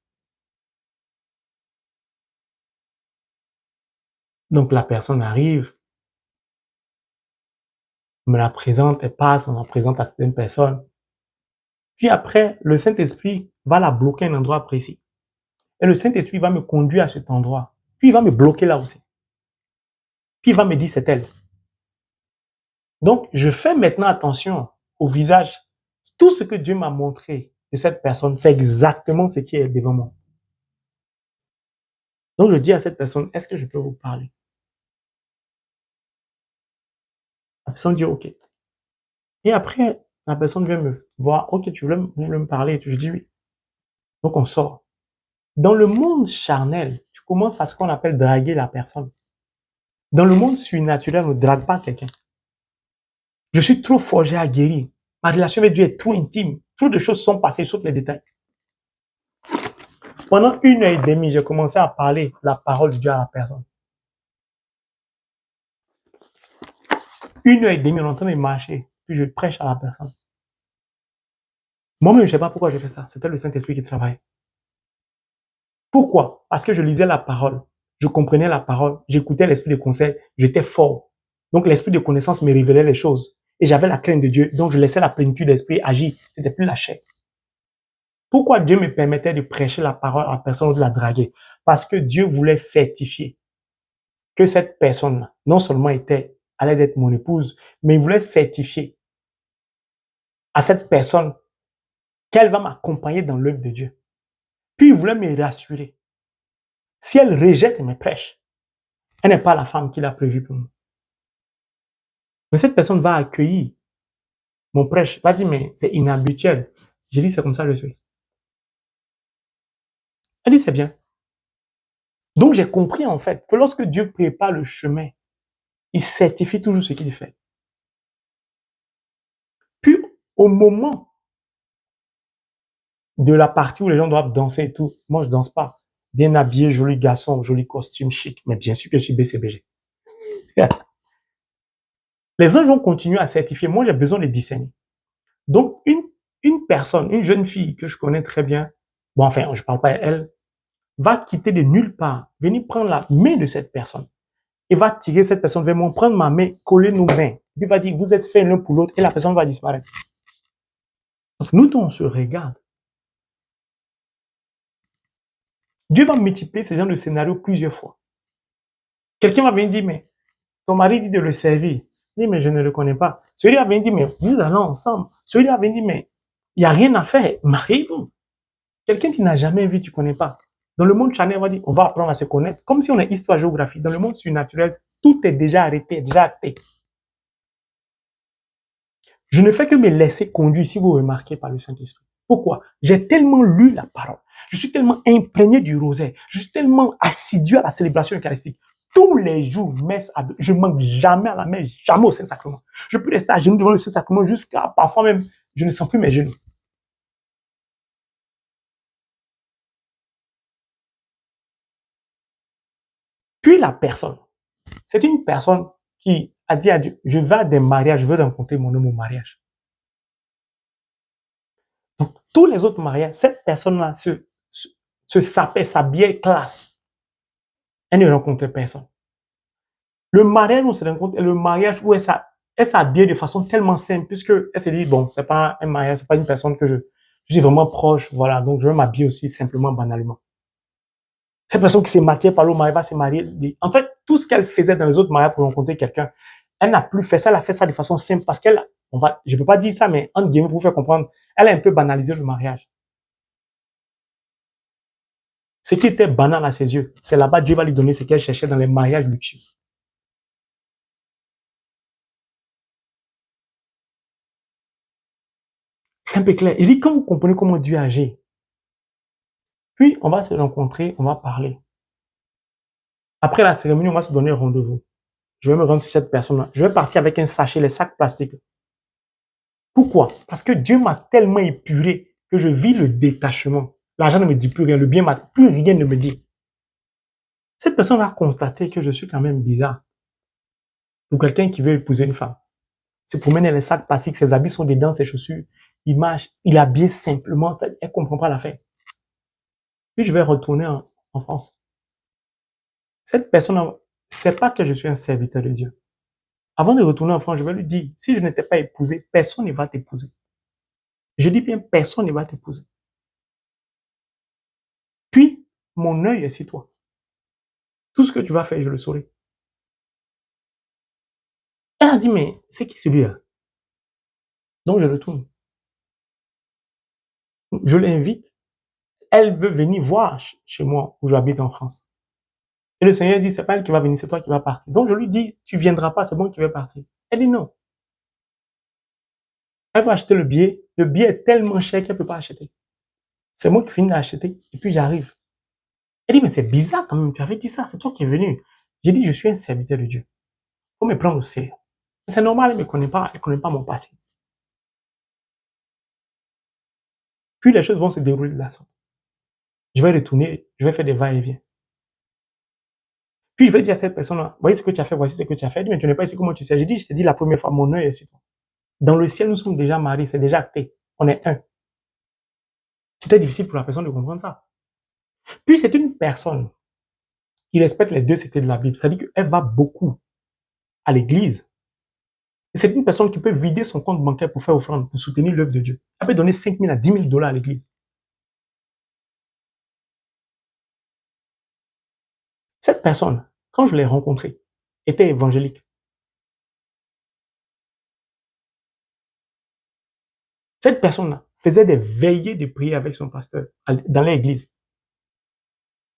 Donc la personne arrive, me la présente, elle passe, on la présente à certaines personnes. Puis après, le Saint-Esprit va la bloquer à un endroit précis. Et le Saint-Esprit va me conduire à cet endroit. Puis il va me bloquer là aussi. Puis il va me dire, c'est elle. Donc, je fais maintenant attention au visage. Tout ce que Dieu m'a montré de cette personne, c'est exactement ce qui est devant moi. Donc, je dis à cette personne, est-ce que je peux vous parler? La personne dit, OK. Et après, la personne vient me voir, OK, vous voulez me parler? Je dis oui. Donc, on sort. Dans le monde charnel, tu commences à ce qu'on appelle draguer la personne. Dans le monde surnaturel, on ne drague pas quelqu'un. Je suis trop forgé à guérir. Ma relation avec Dieu est trop intime. Trop de choses sont passées, sauf les détails. Pendant 1 heure et demie, j'ai commencé à parler la parole de Dieu à la personne. 1 heure et demie, on est en train de marcher, puis je prêche à la personne. Moi-même, je ne sais pas pourquoi j'ai fait ça. C'était le Saint-Esprit qui travaillait. Pourquoi? Parce que je lisais la parole, je comprenais la parole, j'écoutais l'esprit de conseil, j'étais fort. Donc l'esprit de connaissance me révélait les choses. Et j'avais la crainte de Dieu, donc je laissais la plénitude d'esprit agir. C'était plus la chair. Pourquoi Dieu me permettait de prêcher la parole à la personne ou de la draguer? Parce que Dieu voulait certifier que cette personne non seulement allait être mon épouse, mais il voulait certifier à cette personne qu'elle va m'accompagner dans l'œuvre de Dieu. Puis il voulait me rassurer. Si elle rejette mes prêches, elle n'est pas la femme qu'il a prévue pour moi. Mais cette personne va accueillir mon prêche, va dire, mais c'est inhabituel. Je dis, c'est comme ça que je suis. Elle dit, c'est bien. Donc j'ai compris en fait que lorsque Dieu prépare le chemin, il certifie toujours ce qu'il fait. Puis au moment de la partie où les gens doivent danser et tout, moi je danse pas. Bien habillé, joli garçon, joli costume chic, mais bien sûr que je suis BCBG. Les anges vont continuer à certifier. Moi, j'ai besoin de discerner. Donc, une personne, une jeune fille que je connais très bien, bon, enfin, je parle pas à elle, va quitter de nulle part, venir prendre la main de cette personne et va tirer cette personne vers moi, prendre ma main, coller nos mains. Puis va dire, vous êtes faits l'un pour l'autre et la personne va disparaître. Donc, nous, on se regarde. Dieu va multiplier ce genre de scénario plusieurs fois. Quelqu'un va venir dire, mais ton mari dit de le servir. Il dit, mais je ne le connais pas. Celui-là va venir dire, mais vous allez ensemble. Celui-là va venir dire, mais il n'y a rien à faire. Marie-vous. Quelqu'un qui n'a jamais vu, tu ne connais pas. Dans le monde charnel, on va dire, on va apprendre à se connaître. Comme si on est histoire-géographie. Dans le monde surnaturel, tout est déjà arrêté, déjà acté. Je ne fais que me laisser conduire, si vous remarquez, par le Saint-Esprit. Pourquoi? J'ai tellement lu la parole. Je suis tellement imprégné du rosaire. Je suis tellement assidu à la célébration eucharistique. Tous les jours, messe à deux. Je ne manque jamais à la messe, jamais au Saint-Sacrement. Je peux rester à genoux devant le Saint-Sacrement jusqu'à, parfois même, je ne sens plus mes genoux. Puis la personne, c'est une personne qui a dit à Dieu, je vais à des mariages, je veux rencontrer mon homme au mariage. Donc, tous les autres mariages, cette personne-là se sapait, s'habillait classe. Elle ne rencontrait personne. Le mariage où on se rencontre est le mariage où elle s'habille de façon tellement simple, puisque elle se dit, bon, c'est pas un mariage, c'est pas une personne que je suis vraiment proche, voilà, donc je vais m'habiller aussi simplement, banalement. Cette personne qui s'est maquillée par le mariage va se marier. En fait, tout ce qu'elle faisait dans les autres mariages pour rencontrer quelqu'un, elle n'a plus fait ça, elle a fait ça de façon simple parce je peux pas dire ça, mais entre guillemets pour vous faire comprendre, elle a un peu banalisé le mariage. Ce qui était banal à ses yeux, c'est là-bas Dieu va lui donner ce qu'elle cherchait dans les mariages luxueux. Simple et clair. Il dit, quand vous comprenez comment Dieu agit, puis on va se rencontrer, on va parler. Après la cérémonie, on va se donner rendez-vous. Je vais me rendre chez cette personne-là. Je vais partir avec un sachet, les sacs plastiques. Pourquoi? Parce que Dieu m'a tellement épuré que je vis le détachement. L'argent ne me dit plus rien, le bien m'a plus rien ne me dit. Cette personne va constater que je suis quand même bizarre. Pour quelqu'un qui veut épouser une femme. Se promène les sacs plastiques, ses habits sont dedans, ses chaussures. Il marche, il est habillé simplement, elle ne comprend pas l'affaire. Puis je vais retourner en France. Cette personne, c'est pas que je suis un serviteur de Dieu. Avant de retourner en France, je vais lui dire, si je n'étais pas épousé, personne ne va t'épouser. Je dis bien, personne ne va t'épouser. Puis, mon œil est sur toi. Tout ce que tu vas faire, je le saurai. Elle a dit, mais c'est qui celui-là? Donc, je retourne. Je l'invite. Elle veut venir voir chez moi où j'habite en France. Et le Seigneur dit, c'est pas elle qui va venir, c'est toi qui vas partir. Donc, je lui dis, tu viendras pas, c'est moi qui vais partir. Elle dit non. Elle va acheter le billet. Le billet est tellement cher qu'elle peut pas acheter. C'est moi qui finis d'acheter et puis j'arrive. Elle dit, mais c'est bizarre quand même, tu avais dit ça, c'est toi qui es venu. J'ai dit, je suis un serviteur de Dieu. Faut me prendre au sérieux. C'est normal, elle ne connaît pas mon passé. Puis les choses vont se dérouler de la sorte. Je vais retourner, je vais faire des va-et-vient. Puis je vais dire à cette personne-là, voici ce que tu as fait, voici ce que tu as fait. Elle dit, mais tu n'es pas ici, comment tu sais? J'ai dit, je t'ai dit la première fois, mon œil est sur toi. Dans le ciel, nous sommes déjà mariés, c'est déjà acté. On est un. C'était difficile pour la personne de comprendre ça. Puis c'est une personne qui respecte les deux secrets de la Bible. C'est-à-dire qu'elle va beaucoup à l'église. Et c'est une personne qui peut vider son compte bancaire pour faire offrande, pour soutenir l'œuvre de Dieu. Elle peut donner 5 000 à 10 000 dollars à l'église. Cette personne, quand je l'ai rencontrée, était évangélique. Cette personne-là faisait des veillées de prière avec son pasteur dans l'église.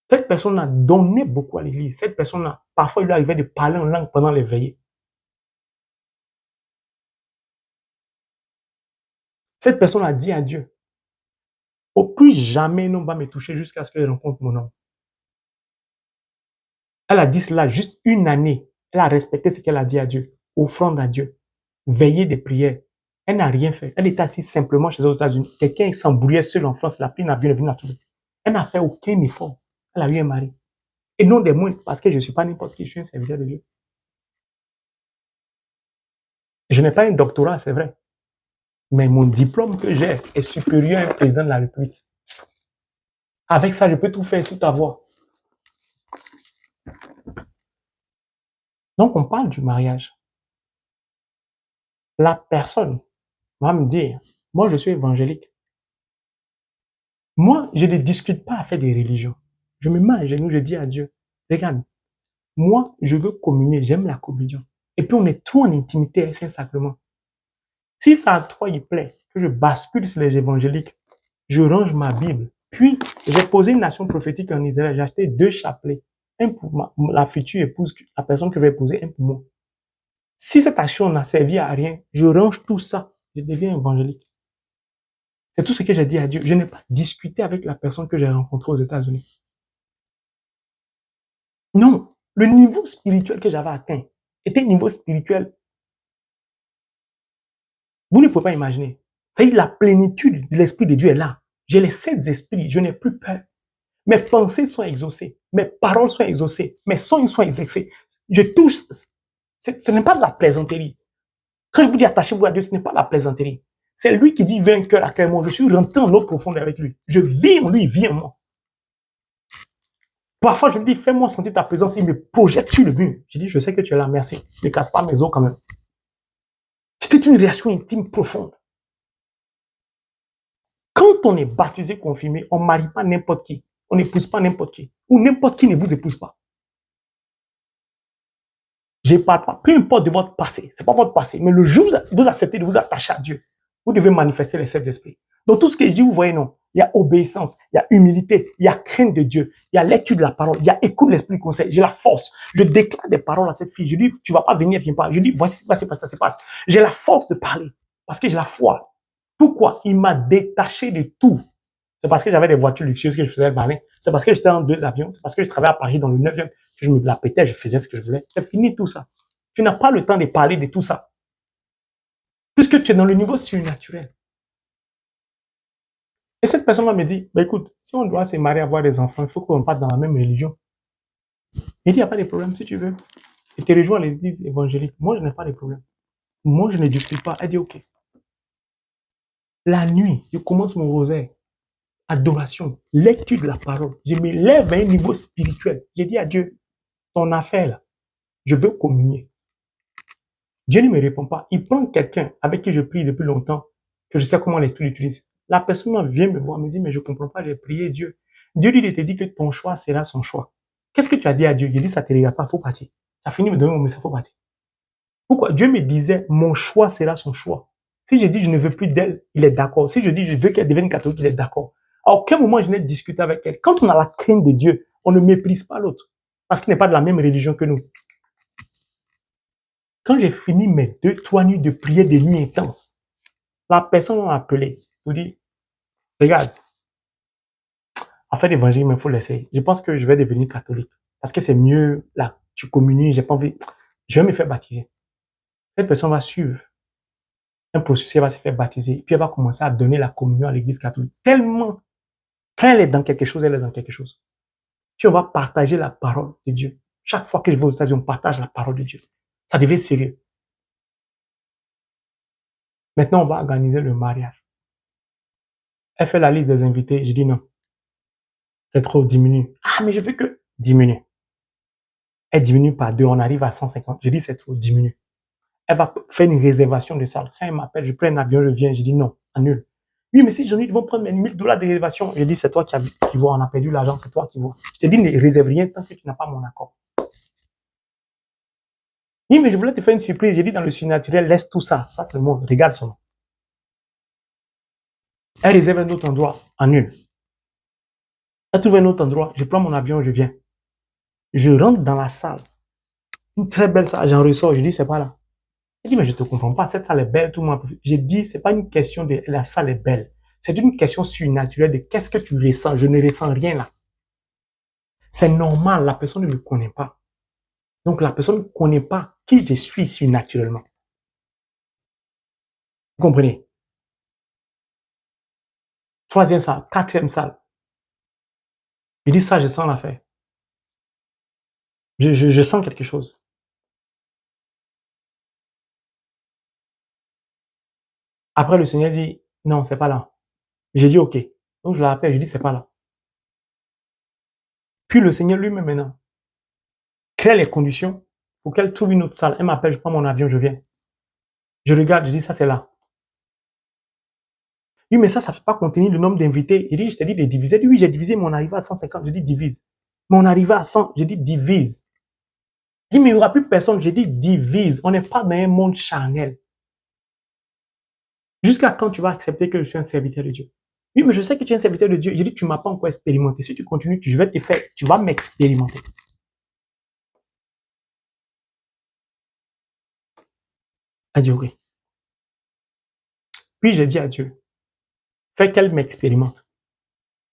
Cette personne-là donnait beaucoup à l'église. Cette personne-là, parfois, il lui arrivait de parler en langue pendant les veillées. Cette personne a dit à Dieu, au plus jamais l'homme va me toucher jusqu'à ce que je rencontre mon homme. Elle a dit cela juste une année. Elle a respecté ce qu'elle a dit à Dieu. Offrande à Dieu. Veillée des prières. Elle n'a rien fait. Elle était assise simplement chez eux aux États-Unis. Quelqu'un s'embrouillait seul en France. La pluie n'a vu la trouver. Elle n'a fait aucun effort. Elle a eu un mari. Et non des moindres, parce que je ne suis pas n'importe qui, je suis un serviteur de Dieu. Je n'ai pas un doctorat, c'est vrai. Mais mon diplôme que j'ai est supérieur à un président de la République. Avec ça, je peux tout faire, tout avoir. Donc, on parle du mariage. La personne va me dire, moi, je suis évangélique. Moi, je ne discute pas à faire des religions. Je me mets à genoux, je dis à Dieu, regarde, moi, je veux communier, j'aime la communion. Et puis, on est trop en intimité avec Saint-Sacrement. Si ça à toi, il plaît, que je bascule sur les évangéliques, je range ma Bible. Puis, j'ai posé une nation prophétique en Israël. J'ai acheté 2 chapelets. Un pour la future épouse, la personne que je vais épouser, un pour moi. Si cette action n'a servi à rien, je range tout ça. je deviens évangélique. C'est tout ce que j'ai dit à Dieu. Je n'ai pas discuté avec la personne que j'ai rencontrée aux États-Unis. Non, le niveau spirituel que j'avais atteint était un niveau spirituel. Vous ne pouvez pas imaginer. C'est la plénitude de l'Esprit de Dieu est là. J'ai les 7 esprits, je n'ai plus peur. Mes pensées sont exaucées, mes paroles sont exaucées, mes sons sont exaucés. Je touche. Ce n'est pas de la plaisanterie. Quand je vous dis attachez-vous à Dieu, ce n'est pas de la plaisanterie. C'est lui qui dit vainqueur à quel moment je suis rentré en eau profonde avec lui. Je vis en lui, il vit en moi. Parfois, je lui dis, fais-moi sentir ta présence. Il me projette sur le mur. Je dis, je sais que tu es là, merci. Ne casse pas mes os quand même. C'était une réaction intime profonde. Quand on est baptisé, confirmé, on ne marie pas n'importe qui. On n'épouse pas n'importe qui. Ou n'importe qui ne vous épouse pas. Je ne parle pas, peu importe de votre passé. Ce n'est pas votre passé. Mais le jour où vous acceptez de vous attacher à Dieu, vous devez manifester les 7 esprits. Donc tout ce que je dis, vous voyez, non. Il y a obéissance, il y a humilité, il y a crainte de Dieu, il y a lecture de la parole, il y a écoute de l'esprit conseil. J'ai la force. Je déclare des paroles à cette fille. Je dis, tu vas pas venir, viens pas. Je dis, voici, ça se passe. J'ai la force de parler parce que j'ai la foi. Pourquoi? Il m'a détaché de tout. C'est parce que j'avais des voitures luxueuses que je faisais le balai. C'est parce que j'étais en 2 avions. C'est parce que je travaillais à Paris dans le 9e que je me la pétais, je faisais ce que je voulais. C'est fini tout ça. Tu n'as pas le temps de parler de tout ça. Puisque tu es dans le niveau surnaturel. Et cette personne me dit, bah écoute, si on doit se marier, avoir des enfants, il faut qu'on parte dans la même religion. Il dit, il n'y a pas de problème si tu veux. Et te rejoins à l'église évangélique. Moi, je n'ai pas de problème. Moi, je ne discute pas. Elle dit, ok. La nuit, je commence mon rosaire. Adoration, lecture de la parole. Je me lève à un niveau spirituel. J'ai dit à Dieu, ton affaire là, je veux communier. Dieu ne me répond pas. Il prend quelqu'un avec qui je prie depuis longtemps, que je sais comment l'esprit l'utilise. La personne vient me voir, me dit, mais je ne comprends pas, j'ai prié Dieu. Dieu lui, il te dit que ton choix sera son choix. Qu'est-ce que tu as dit à Dieu? Il dit, ça ne te regarde pas, il faut partir. Tu as fini de me donner mon message, il faut partir. Pourquoi? Dieu me disait, mon choix sera son choix. Si je dis, je ne veux plus d'elle, il est d'accord. Si je dis, je veux qu'elle devienne catholique, il est d'accord. À aucun moment, je n'ai discuté avec elle. Quand on a la crainte de Dieu, on ne méprise pas l'autre. Parce qu'il n'est pas de la même religion que nous. Quand j'ai fini mes 2, 3 nuits de prière, des nuits intenses, la personne m'a appelé. Je lui dis, regarde, en fait, l'évangile, il faut l'essayer. Je pense que je vais devenir catholique. Parce que c'est mieux, là, tu communies, j'ai pas envie. Je vais me faire baptiser. Cette personne va suivre un processus, elle va se faire baptiser, puis elle va commencer à donner la communion à l'église catholique. Tellement, quand elle est dans quelque chose, elle est dans quelque chose. Puis on va partager la parole de Dieu. Chaque fois que je vais aux États-Unis, on partage la parole de Dieu. Ça devait être sérieux. Maintenant, on va organiser le mariage. Elle fait la liste des invités. Je dis non. C'est trop, diminue. Ah, mais je veux que diminue. Elle diminue par 2, on arrive à 150. Je dis c'est trop, diminue. Elle va faire une réservation de salle. Quand elle m'appelle, je prends un avion, je viens. Je dis non, annule. Oui, mais si j'en ai, ils vont prendre mes $1000 de réservation. Je dis c'est toi qui vois, on a perdu l'argent, c'est toi qui vois. Je te dis ne réserve rien tant que tu n'as pas mon accord. Oui, mais je voulais te faire une surprise. J'ai dit dans le surnaturel, laisse tout ça. Ça, c'est le monde. Regarde son nom. Elle réserve un autre endroit, annule. Elle trouve un autre endroit, je prends mon avion, je viens. Je rentre dans la salle. Une très belle salle, j'en ressors, je dis, c'est pas là. Elle dit, mais je te comprends pas, cette salle est belle, tout le monde. J'ai dit, c'est pas une question de la salle est belle. C'est une question surnaturelle de qu'est-ce que tu ressens. Je ne ressens rien là. C'est normal, la personne ne me connaît pas. Donc la personne ne connaît pas qui je suis surnaturellement. Vous comprenez? 3e salle, 4e salle. Je dis ça, je sens l'affaire. Je sens quelque chose. Après, le Seigneur dit, non, c'est pas là. J'ai dit, ok. Donc je l'appelle, je dis, c'est pas là. Puis le Seigneur lui-même maintenant crée les conditions pour qu'elle trouve une autre salle. Elle m'appelle, je prends mon avion, je viens. Je regarde, je dis, ça c'est là. Oui, mais ça ne fait pas contenir le nombre d'invités. Il dit, je t'ai dit de diviser. Il dit, oui, j'ai divisé, mais on arrive à 150. Je dis, divise. Mais on arrive à 100. Je dis, divise. Il dit, mais il n'y aura plus personne. Je dis, divise. On n'est pas dans un monde charnel. Jusqu'à quand tu vas accepter que je suis un serviteur de Dieu? Oui, mais je sais que tu es un serviteur de Dieu. Je dis, tu ne m'as pas encore expérimenté. Si tu continues, je vais te faire, tu vas m'expérimenter. Elle dit, oui. Puis j'ai dit à Dieu, fais qu'elle m'expérimente.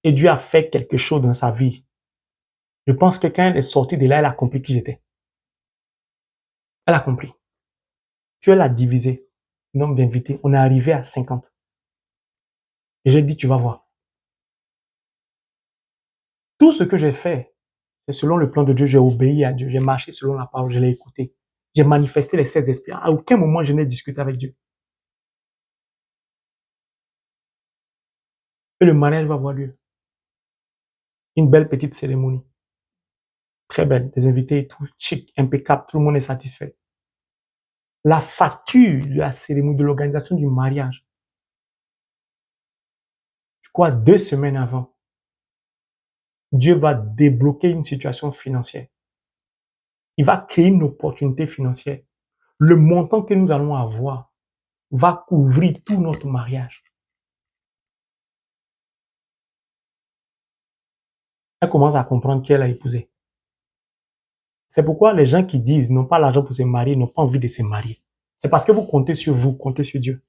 Et Dieu a fait quelque chose dans sa vie. Je pense que quand elle est sortie de là, elle a compris qui j'étais. Elle a compris. Dieu l'a divisé. Nombre d'invités. On est arrivé à 50. Et j'ai dit, tu vas voir. Tout ce que j'ai fait, c'est selon le plan de Dieu. J'ai obéi à Dieu. J'ai marché selon la parole. Je l'ai écouté. J'ai manifesté les 16 esprits. À aucun moment, je n'ai discuté avec Dieu. Et le mariage va avoir lieu. Une belle petite cérémonie. Très belle. Des invités et tout. Chic, impeccable. Tout le monde est satisfait. La facture de la cérémonie, de l'organisation du mariage, je crois 2 semaines avant, Dieu va débloquer une situation financière. Il va créer une opportunité financière. Le montant que nous allons avoir va couvrir tout notre mariage. Elle commence à comprendre qui elle a épousé. C'est pourquoi les gens qui disent n'ont pas l'argent pour se marier, n'ont pas envie de se marier. C'est parce que vous comptez sur vous, comptez sur Dieu.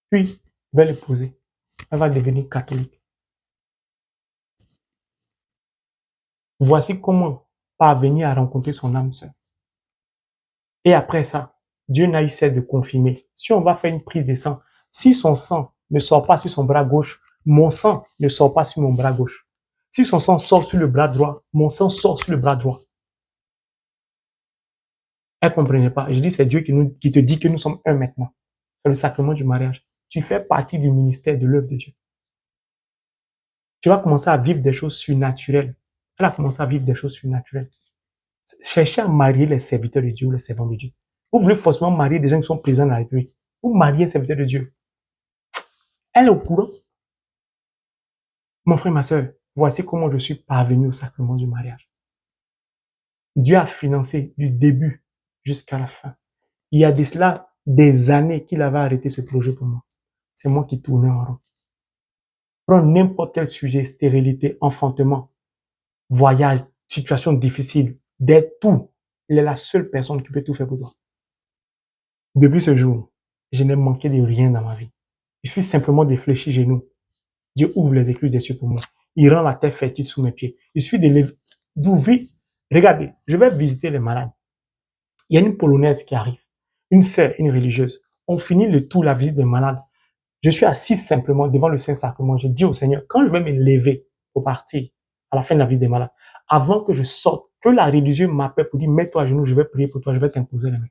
Puis, je vais l'épouser. Elle va devenir catholique. Voici comment parvenir à rencontrer son âme sœur. Et après ça, Dieu n'a eu cesse de confirmer. Si on va faire une prise de sang, si son sang ne sort pas sur son bras gauche, mon sang ne sort pas sur mon bras gauche. Si son sang sort sur le bras droit, mon sang sort sur le bras droit. Elle ne comprenait pas. Je dis, c'est Dieu qui te dit que nous sommes un maintenant. C'est le sacrement du mariage. Tu fais partie du ministère de l'œuvre de Dieu. Tu vas commencer à vivre des choses surnaturelles. Elle a commencé à vivre des choses surnaturelles. Cherchez à marier les serviteurs de Dieu ou les servants de Dieu. Vous voulez forcément marier des gens qui sont présents dans la République. Vous mariez un serviteur de Dieu. Elle est au courant. Mon frère, ma soeur, voici comment je suis parvenu au sacrement du mariage. Dieu a financé du début jusqu'à la fin. Il y a de cela des années qu'il avait arrêté ce projet pour moi. C'est moi qui tournais en rond. Prends n'importe quel sujet, stérilité, enfantement, voyage, situation difficile, d'être tout. Il est la seule personne qui peut tout faire pour toi. Depuis ce jour, je n'ai manqué de rien dans ma vie. Il suffit simplement de fléchir genoux. Dieu ouvre les écluses des cieux pour moi. Il rend la terre fertile sous mes pieds. Il suffit d'ouvrir. Regardez, je vais visiter les malades. Il y a une Polonaise qui arrive, une sœur, une religieuse. On finit le tour, la visite des malades. Je suis assis simplement devant le Saint-Sacrement. Je dis au Seigneur, quand je vais me lever pour partir à la fin de la visite des malades, avant que je sorte, que la religieuse m'appelle pour dire, mets-toi à genoux, je vais prier pour toi, je vais t'imposer les mains.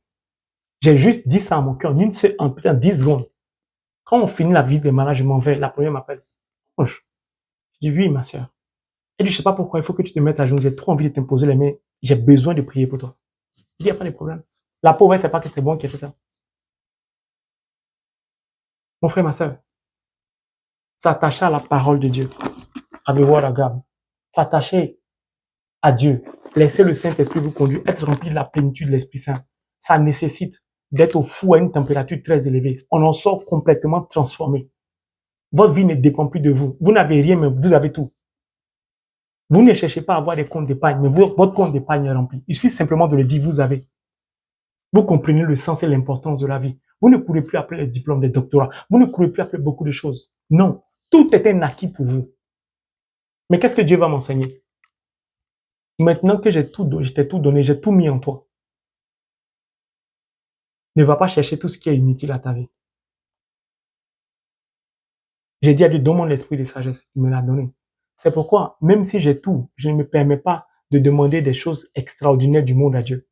J'ai juste dit ça à mon cœur, en 10 secondes. Quand on finit la visite des malades, je m'en vais. La première m'appelle. Je dis, oui, ma sœur. Elle dit, je sais pas pourquoi, il faut que tu te mettes à genoux. J'ai trop envie de t'imposer les mains. J'ai besoin de prier pour toi. Il n'y a pas de problème. La pauvre, elle sait pas que c'est bon qui a fait ça. Mon frère, ma sœur, s'attacher à la parole de Dieu, avoir la gamme, s'attacher à Dieu, laisser le Saint-Esprit vous conduire, être rempli de la plénitude de l'Esprit Saint, ça nécessite d'être au four à une température très élevée. On en sort complètement transformé. Votre vie ne dépend plus de vous. Vous n'avez rien, mais vous avez tout. Vous ne cherchez pas à avoir des comptes d'épargne, mais votre compte d'épargne est rempli. Il suffit simplement de le dire, vous avez. Vous comprenez le sens et l'importance de la vie. Vous ne courez plus après les diplômes des doctorats. Vous ne courez plus après beaucoup de choses. Non. Tout est un acquis pour vous. Mais qu'est-ce que Dieu va m'enseigner? Maintenant que je t'ai tout donné, j'ai tout mis en toi. Ne va pas chercher tout ce qui est inutile à ta vie. J'ai dit à Dieu, donne-moi l'esprit de sagesse. Il me l'a donné. C'est pourquoi, même si j'ai tout, je ne me permets pas de demander des choses extraordinaires du monde à Dieu.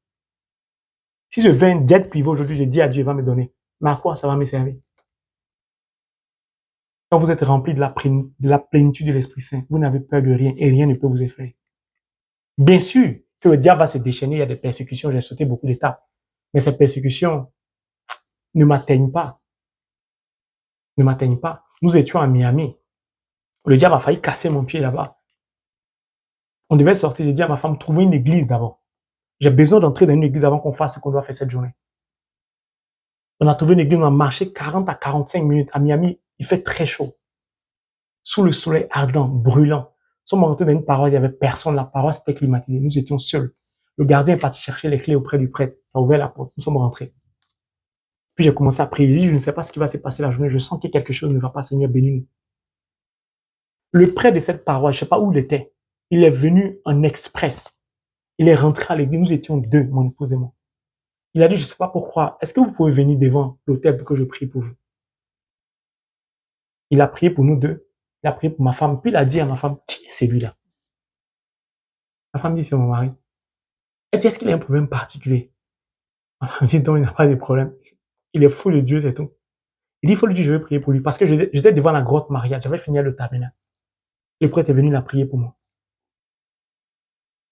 Si je veux un jet privé aujourd'hui, je dis à Dieu, il va me donner. Mais à quoi ça va me servir? Quand vous êtes rempli de la plénitude de l'Esprit Saint, vous n'avez peur de rien et rien ne peut vous effrayer. Bien sûr que le diable va se déchaîner, il y a des persécutions, j'ai sauté beaucoup d'étapes. Mais ces persécutions ne m'atteignent pas. Ne m'atteignent pas. Nous étions à Miami. Le diable a failli casser mon pied là-bas. On devait sortir, j'ai dit à ma femme, trouvez une église d'abord. J'ai besoin d'entrer dans une église avant qu'on fasse ce qu'on doit faire cette journée. On a trouvé une église, on a marché 40 à 45 minutes. À Miami, il fait très chaud. Sous le soleil ardent, brûlant. Nous sommes rentrés dans une paroisse, il n'y avait personne. La paroisse était climatisée. Nous étions seuls. Le gardien est parti chercher les clés auprès du prêtre. Il a ouvert la porte. Nous sommes rentrés. Puis j'ai commencé à prier. Je ne sais pas ce qui va se passer la journée. Je sens que quelque chose ne va pas. Seigneur, bénis-nous. Le prêtre de cette paroisse, je ne sais pas où il était. Il est venu en express. Il est rentré à l'église. Nous étions deux, mon épouse et moi. Il a dit, je ne sais pas pourquoi. Est-ce que vous pouvez venir devant l'autel pour que je prie pour vous? Il a prié pour nous deux. Il a prié pour ma femme. Puis il a dit à ma femme, qui est celui-là? Ma femme dit, c'est mon mari. Est-ce qu'il a un problème particulier? Ma femme dit, non, il n'a pas de problème. Il est fou de Dieu, c'est tout. Il dit, il faut lui dire, je vais prier pour lui. Parce que j'étais devant la grotte mariage. J'avais fini le tabernacle. Le prêtre est venu, il a prié pour moi.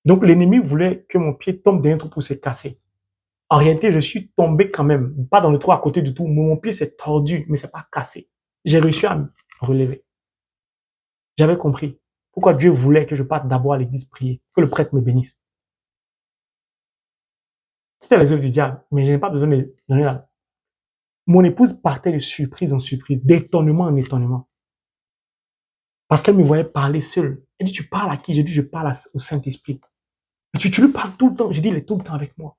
Donc l'ennemi voulait que mon pied tombe dans un trou pour se casser. En réalité, je suis tombé quand même. Pas dans le trou à côté du tout. Mon pied s'est tordu, mais c'est pas cassé. J'ai réussi à me relever. J'avais compris pourquoi Dieu voulait que je parte d'abord à l'église prier, que le prêtre me bénisse. C'était les œuvres du diable, mais je n'ai pas besoin de donner la... Mon épouse partait de surprise en surprise, d'étonnement en étonnement. Parce qu'elle me voyait parler seule. Elle dit, tu parles à qui? Je dis, je parle au Saint-Esprit. Tu lui parles tout le temps. Je dis, il est tout le temps avec moi.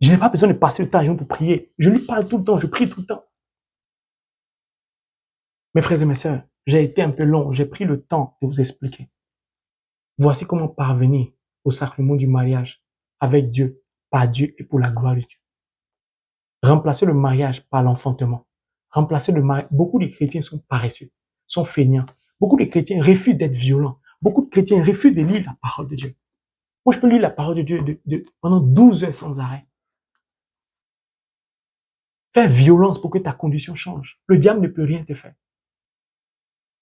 Je n'ai pas besoin de passer le temps à genoux pour prier. Je lui parle tout le temps, je prie tout le temps. Mes frères et mes sœurs, j'ai été un peu long, j'ai pris le temps de vous expliquer. Voici comment parvenir au sacrement du mariage avec Dieu, par Dieu et pour la gloire de Dieu. Remplacer le mariage par l'enfantement. Remplacer le mariage. Beaucoup de chrétiens sont paresseux, sont feignants. Beaucoup de chrétiens refusent d'être violents. Beaucoup de chrétiens refusent de lire la parole de Dieu. Moi, je peux lire la parole de Dieu pendant 12 heures sans arrêt. Fais violence pour que ta condition change. Le diable ne peut rien te faire.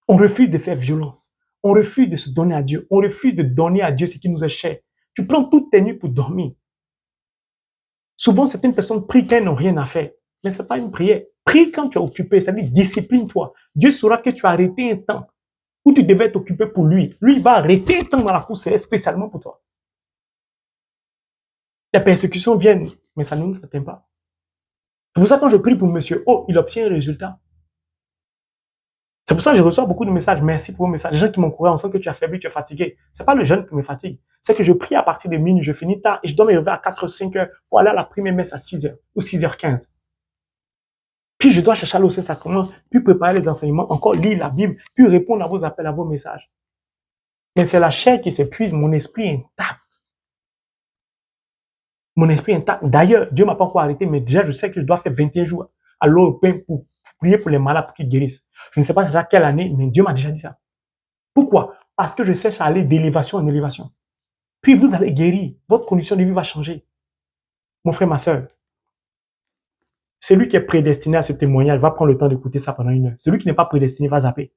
On refuse de faire violence. On refuse de se donner à Dieu. On refuse de donner à Dieu ce qui nous est cher. Tu prends toutes tes nuits pour dormir. Souvent, certaines personnes prient quand elles n'ont rien à faire. Mais ce n'est pas une prière. Prie quand tu es occupé, c'est-à-dire discipline-toi. Dieu saura que tu as arrêté un temps où tu devais t'occuper pour lui. Lui, il va arrêter un temps dans la course spécialement pour toi. Les persécutions viennent, mais ça ne nous atteint pas. C'est pour ça que quand je prie pour monsieur, oh, il obtient un résultat. C'est pour ça que je reçois beaucoup de messages. Merci pour vos messages. Les gens qui m'encouragent en sentant que tu es faibli, tu es fatigué. C'est pas le jeûne qui me fatigue. C'est que je prie à partir de minuit, je finis tard et je dois me réveiller à 4 ou 5 heures pour aller à la première messe à 6 heures ou 6h15. Puis je dois chercher à l'Ancien Sacrement, puis préparer les enseignements, encore lire la Bible, puis répondre à vos appels, à vos messages. Mais c'est la chair qui s'épuise, mon esprit est intact. Mon esprit est intact. D'ailleurs, Dieu m'a pas encore arrêté, mais déjà je sais que je dois faire 21 jours à l'Européen pour prier pour les malades pour qu'ils guérissent. Je ne sais pas déjà quelle année, mais Dieu m'a déjà dit ça. Pourquoi? Parce que je cherche à aller d'élévation en élévation. Puis vous allez guérir. Votre condition de vie va changer. Mon frère, ma soeur, celui qui est prédestiné à ce témoignage va prendre le temps d'écouter ça pendant 1 heure. Celui qui n'est pas prédestiné va zapper.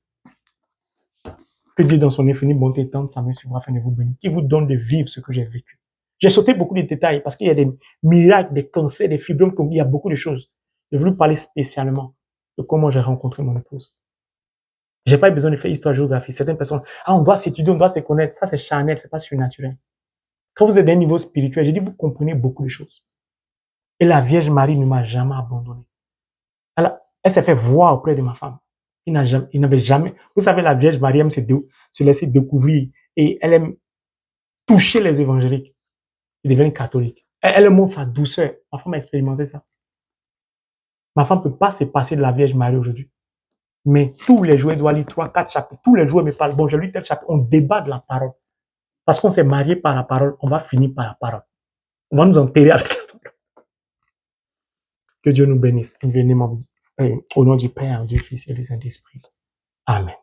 Que Dieu, dans son infinie bonté, tende sa main sur vous afin de vous bénir. Qui vous donne de vivre ce que j'ai vécu. J'ai sauté beaucoup de détails parce qu'il y a des miracles, des cancers, des fibromes, il y a beaucoup de choses. J'ai voulu parler spécialement de comment j'ai rencontré mon épouse. J'ai pas eu besoin de faire histoire-géographie. Certaines personnes, on doit s'étudier, on doit se connaître. Ça, c'est charnel, c'est pas surnaturel. Quand vous êtes à un niveau spirituel, j'ai dit, vous comprenez beaucoup de choses. Et la Vierge Marie ne m'a jamais abandonné. Elle s'est fait voir auprès de ma femme. Il n'avait jamais, vous savez, la Vierge Marie aime se laisser découvrir et elle aime toucher les évangéliques. Ils deviennent catholiques. Elle montre sa douceur. Ma femme a expérimenté ça. Ma femme ne peut pas se passer de la Vierge Marie aujourd'hui. Mais tous les jours, elle doit lire 3, 4 chapitres. Tous les jours, elle me parle. Bon, je lis tel chapitre. On débat de la parole. Parce qu'on s'est marié par la parole, on va finir par la parole. On va nous enterrer avec la parole. Que Dieu nous bénisse. Au nom du Père, du Fils et du Saint-Esprit. Amen.